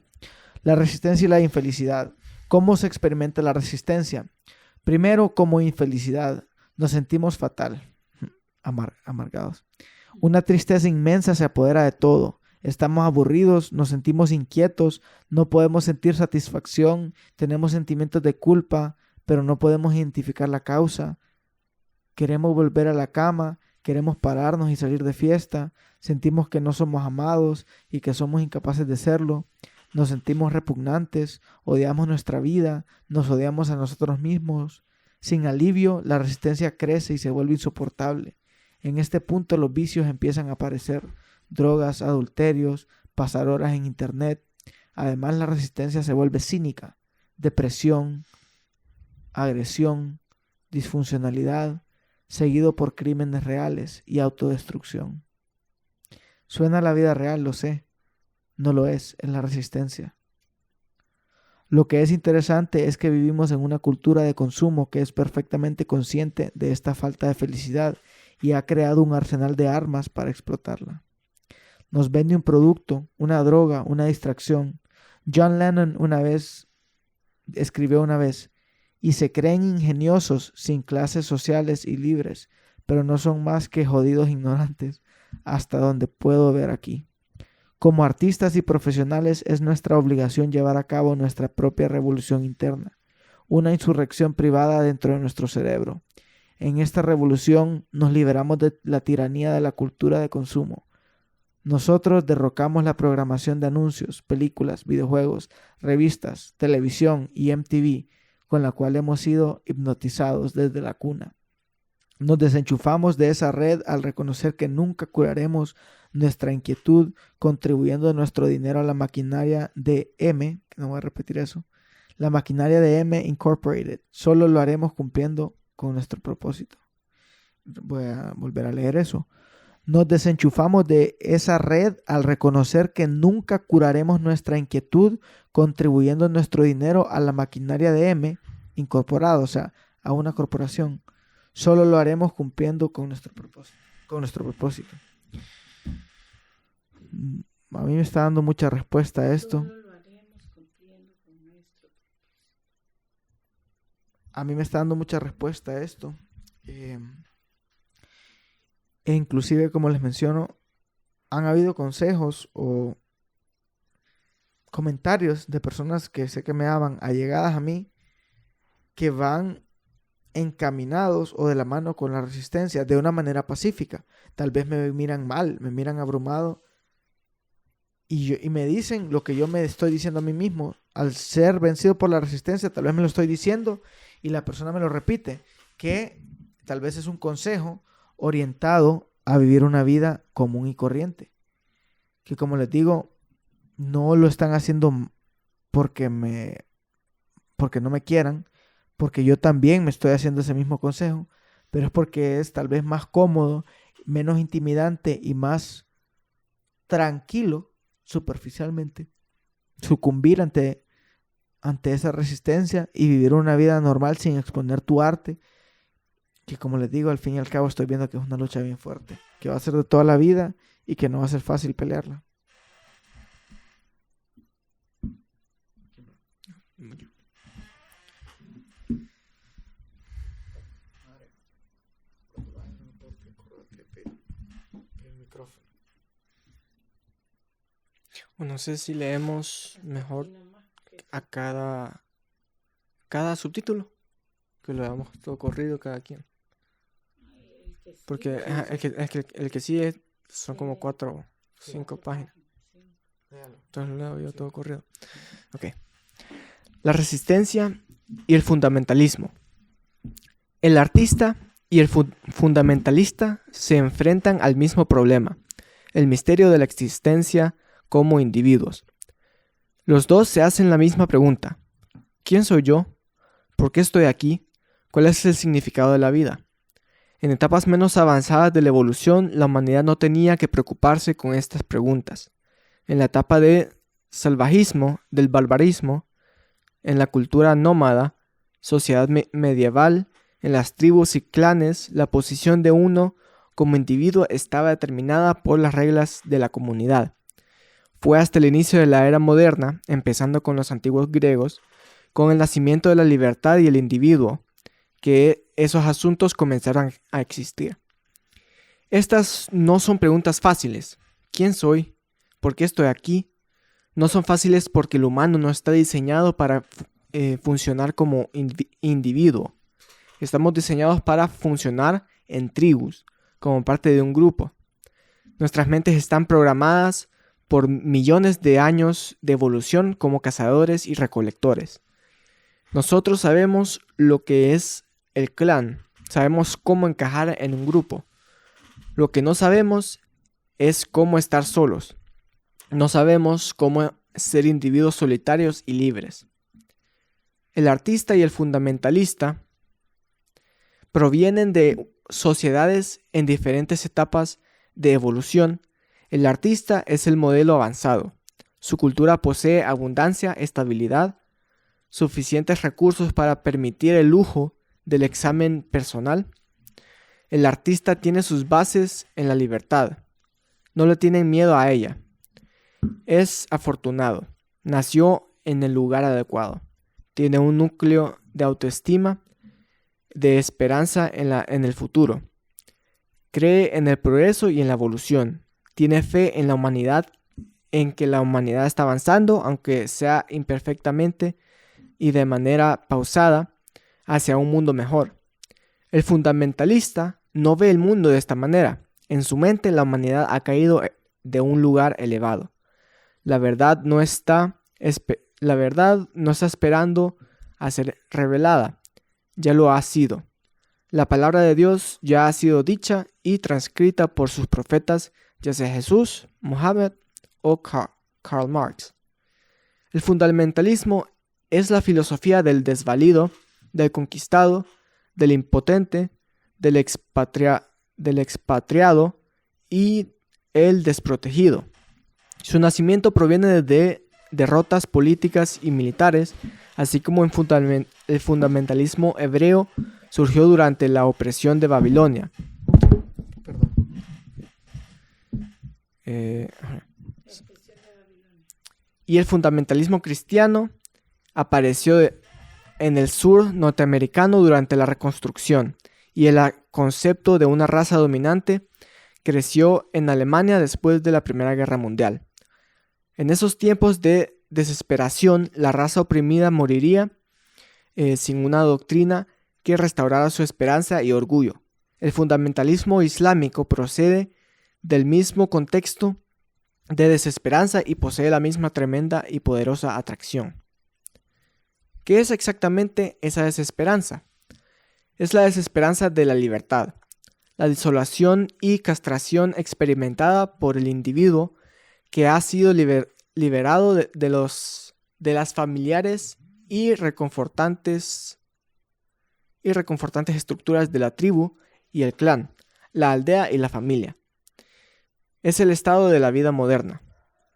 La resistencia y la infelicidad. ¿Cómo se experimenta la resistencia? Primero, como infelicidad. Nos sentimos fatal, amargados. Una tristeza inmensa se apodera de todo. Estamos aburridos, nos sentimos inquietos, no podemos sentir satisfacción, tenemos sentimientos de culpa, pero no podemos identificar la causa. Queremos volver a la cama, queremos pararnos y salir de fiesta, sentimos que no somos amados y que somos incapaces de serlo. Nos sentimos repugnantes, odiamos nuestra vida, nos odiamos a nosotros mismos. Sin alivio, la resistencia crece y se vuelve insoportable. En este punto los vicios empiezan a aparecer. Drogas, adulterios, pasar horas en internet. Además, la resistencia se vuelve cínica. Depresión, agresión, disfuncionalidad, seguido por crímenes reales y autodestrucción. Suena a la vida real, lo sé. No lo es la resistencia. Lo que es interesante es que vivimos en una cultura de consumo que es perfectamente consciente de esta falta de felicidad y ha creado un arsenal de armas para explotarla. Nos vende un producto, una droga, una distracción. John Lennon escribió una vez, y se creen ingeniosos sin clases sociales y libres, pero no son más que jodidos ignorantes, hasta donde puedo ver aquí. Como artistas y profesionales es nuestra obligación llevar a cabo nuestra propia revolución interna, una insurrección privada dentro de nuestro cerebro. En esta revolución nos liberamos de la tiranía de la cultura de consumo. Nosotros derrocamos la programación de anuncios, películas, videojuegos, revistas, televisión y MTV, con la cual hemos sido hipnotizados desde la cuna. Nos desenchufamos de esa red al reconocer que nunca curaremos nuestra inquietud contribuyendo nuestro dinero a la maquinaria de M, que no voy a repetir eso, la maquinaria de M Incorporated. Solo lo haremos cumpliendo con nuestro propósito. Voy a volver a leer eso. Nos desenchufamos de esa red al reconocer que nunca curaremos nuestra inquietud contribuyendo nuestro dinero a la maquinaria de M incorporado, o sea, a una corporación. Solo lo haremos cumpliendo con nuestro propósito. A mí me está dando mucha respuesta a esto. E inclusive, como les menciono, han habido consejos o comentarios de personas que sé que me aman, allegadas a mí, que van encaminados o de la mano con la resistencia de una manera pacífica. Tal vez me miran mal, me miran abrumado y me dicen lo que yo me estoy diciendo a mí mismo. Al ser vencido por la resistencia, tal vez me lo estoy diciendo y la persona me lo repite, que tal vez es un consejo orientado a vivir una vida común y corriente. Que, como les digo, no lo están haciendo porque no me quieran, porque yo también me estoy haciendo ese mismo consejo, pero es porque es tal vez más cómodo, menos intimidante y más tranquilo, superficialmente, sucumbir ante esa resistencia y vivir una vida normal sin exponer tu arte, que, como les digo, al fin y al cabo estoy viendo que es una lucha bien fuerte, que va a ser de toda la vida y que no va a ser fácil pelearla. No sé si leemos mejor a cada subtítulo, que lo hagamos todo corrido cada quien. Porque el que sigue son como 4 o 5 páginas. Entonces lo leo yo todo corrido. Ok. La resistencia y el fundamentalismo. El artista y el fundamentalista se enfrentan al mismo problema, el misterio de la existencia como individuos. Los dos se hacen la misma pregunta: ¿quién soy yo? ¿Por qué estoy aquí? ¿Cuál es el significado de la vida? En etapas menos avanzadas de la evolución, la humanidad no tenía que preocuparse con estas preguntas. En la etapa de salvajismo, del barbarismo, en la cultura nómada, sociedad medieval, en las tribus y clanes, la posición de uno como individuo estaba determinada por las reglas de la comunidad. Fue hasta el inicio de la era moderna, empezando con los antiguos griegos, con el nacimiento de la libertad y el individuo, que esos asuntos comenzaron a existir. Estas no son preguntas fáciles. ¿Quién soy? ¿Por qué estoy aquí? No son fáciles porque el humano no está diseñado para funcionar como individuo. Estamos diseñados para funcionar en tribus, como parte de un grupo. Nuestras mentes están programadas por millones de años de evolución como cazadores y recolectores. Nosotros sabemos lo que es el clan, sabemos cómo encajar en un grupo. Lo que no sabemos es cómo estar solos. No sabemos cómo ser individuos solitarios y libres. El artista y el fundamentalista provienen de sociedades en diferentes etapas de evolución. El artista es el modelo avanzado. Su cultura posee abundancia, estabilidad, suficientes recursos para permitir el lujo del examen personal. El artista tiene sus bases en la libertad. No le tienen miedo a ella. Es afortunado. Nació en el lugar adecuado. Tiene un núcleo de autoestima, de esperanza en el futuro. Cree en el progreso y en la evolución. Tiene fe en la humanidad, en que la humanidad está avanzando, aunque sea imperfectamente y de manera pausada, hacia un mundo mejor. El fundamentalista no ve el mundo de esta manera. En su mente la humanidad ha caído de un lugar elevado. La verdad no está esperando a ser revelada. Ya lo ha sido. La palabra de Dios ya ha sido dicha y transcrita por sus profetas, ya sea Jesús, Mohammed o Karl Marx. El fundamentalismo es la filosofía del desvalido, del conquistado, del impotente, del expatriado y el desprotegido. Su nacimiento proviene de derrotas políticas y militares, así como el fundamentalismo hebreo surgió durante la opresión de Babilonia. Y el fundamentalismo cristiano apareció en el sur norteamericano durante la Reconstrucción, y el concepto de una raza dominante creció en Alemania después de la Primera Guerra Mundial. En esos tiempos de desesperación, la raza oprimida moriría sin una doctrina que restaurara su esperanza y orgullo. El fundamentalismo islámico procede del mismo contexto de desesperanza y posee la misma tremenda y poderosa atracción. ¿Qué es exactamente esa desesperanza? Es la desesperanza de la libertad, la desolación y castración experimentada por el individuo que ha sido liberado de las familiares y reconfortantes estructuras de la tribu y el clan, la aldea y la familia. Es el estado de la vida moderna.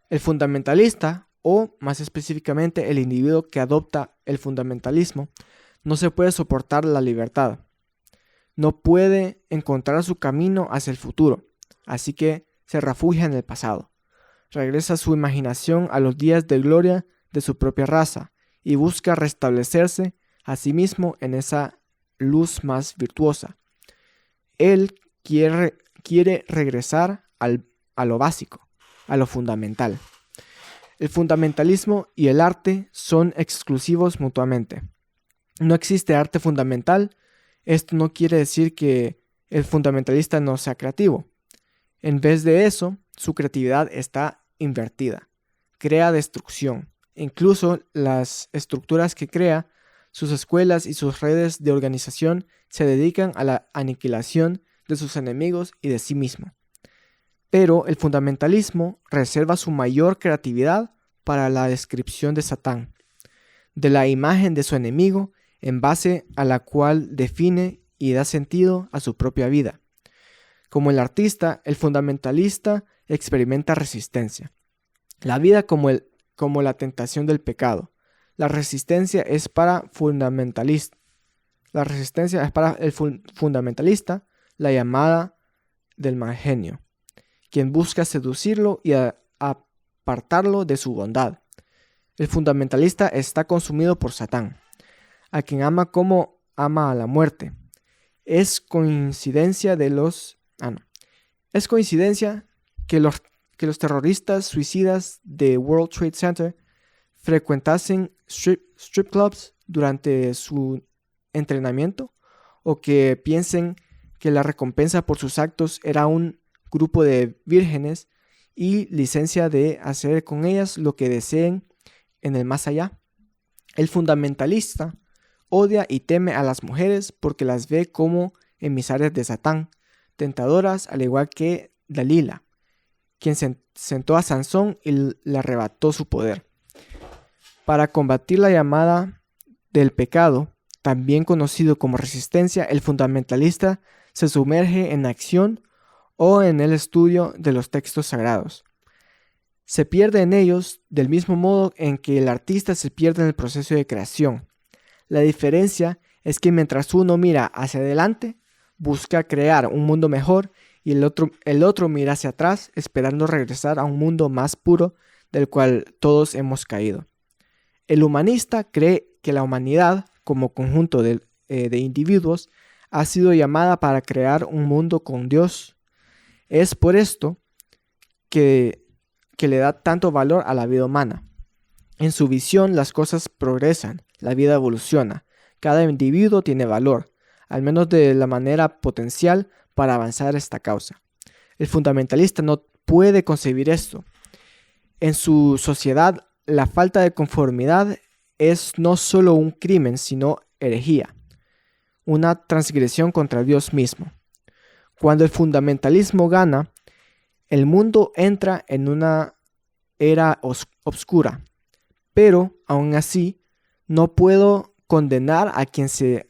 El fundamentalista, o más específicamente el individuo que adopta el fundamentalismo, no se puede soportar la libertad. No puede encontrar su camino hacia el futuro, así que se refugia en el pasado. Regresa su imaginación a los días de gloria de su propia raza y busca restablecerse a sí mismo en esa luz más virtuosa. Él quiere regresar a lo básico, a lo fundamental. El fundamentalismo y el arte son exclusivos mutuamente. No existe arte fundamental. Esto no quiere decir que el fundamentalista no sea creativo. En vez de eso, su creatividad está invertida. Crea destrucción. Incluso las estructuras que crea, sus escuelas y sus redes de organización se dedican a la aniquilación de sus enemigos y de sí mismo. Pero el fundamentalismo reserva su mayor creatividad para la descripción de Satán, de la imagen de su enemigo, en base a la cual define y da sentido a su propia vida. Como el artista, el fundamentalista experimenta resistencia. La vida como la tentación del pecado. La resistencia es para fundamentalista. La resistencia es para el fundamentalista, la llamada del mal genio, quien busca seducirlo y apartarlo de su bondad. El fundamentalista está consumido por Satán, a quien ama como ama a la muerte. Es coincidencia que los terroristas suicidas de World Trade Center frecuentasen strip clubs durante su entrenamiento, o que piensen que la recompensa por sus actos era un grupo de vírgenes y licencia de hacer con ellas lo que deseen en el más allá. El fundamentalista odia y teme a las mujeres porque las ve como emisarias de Satán, tentadoras al igual que Dalila, quien sentó a Sansón y le arrebató su poder. Para combatir la llamada del pecado, también conocido como resistencia, el fundamentalista se sumerge en acción o en el estudio de los textos sagrados. Se pierde en ellos del mismo modo en que el artista se pierde en el proceso de creación. La diferencia es que mientras uno mira hacia adelante, busca crear un mundo mejor, y el otro mira hacia atrás, esperando regresar a un mundo más puro del cual todos hemos caído. El humanista cree que la humanidad, como conjunto de individuos, ha sido llamada para crear un mundo con Dios. Es por esto que le da tanto valor a la vida humana. En su visión, las cosas progresan, la vida evoluciona. Cada individuo tiene valor, al menos de la manera potencial, para avanzar esta causa. El fundamentalista no puede concebir esto. En su sociedad, la falta de conformidad es no solo un crimen, sino herejía, una transgresión contra Dios mismo. Cuando el fundamentalismo gana, el mundo entra en una era oscura, pero aún así no puedo condenar a quien se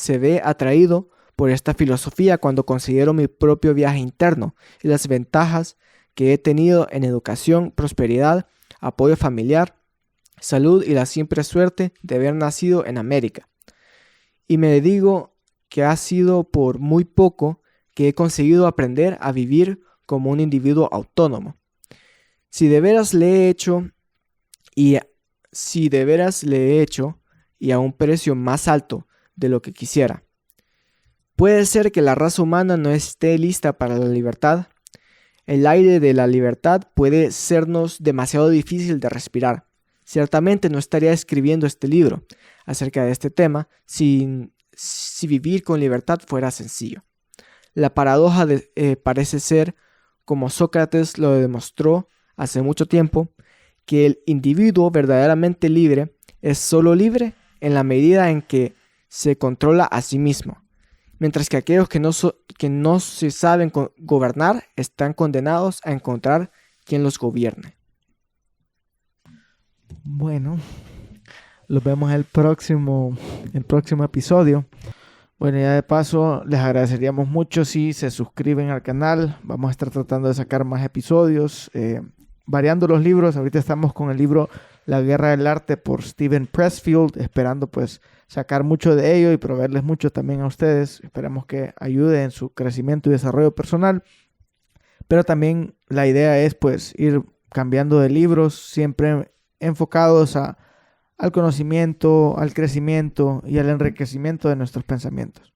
ve atraído por esta filosofía cuando considero mi propio viaje interno y las ventajas que he tenido en educación, prosperidad, apoyo familiar, salud y la siempre suerte de haber nacido en América. Y me digo que ha sido por muy poco que he conseguido aprender a vivir como un individuo autónomo. Si de veras le he hecho y a un precio más alto de lo que quisiera. Puede ser que la raza humana no esté lista para la libertad. El aire de la libertad puede sernos demasiado difícil de respirar. Ciertamente no estaría escribiendo este libro acerca de este tema si vivir con libertad fuera sencillo. La paradoja parece ser, como Sócrates lo demostró hace mucho tiempo, que el individuo verdaderamente libre es solo libre en la medida en que se controla a sí mismo, mientras que aquellos que no se saben gobernar están condenados a encontrar quien los gobierne. Bueno, los vemos el próximo episodio. Bueno, ya de paso, les agradeceríamos mucho si se suscriben al canal. Vamos a estar tratando de sacar más episodios, variando los libros. Ahorita estamos con el libro La Guerra del Arte por Steven Pressfield, esperando pues sacar mucho de ello y proveerles mucho también a ustedes. Esperamos que ayude en su crecimiento y desarrollo personal. Pero también la idea es pues ir cambiando de libros, siempre enfocados al conocimiento, al crecimiento y al enriquecimiento de nuestros pensamientos.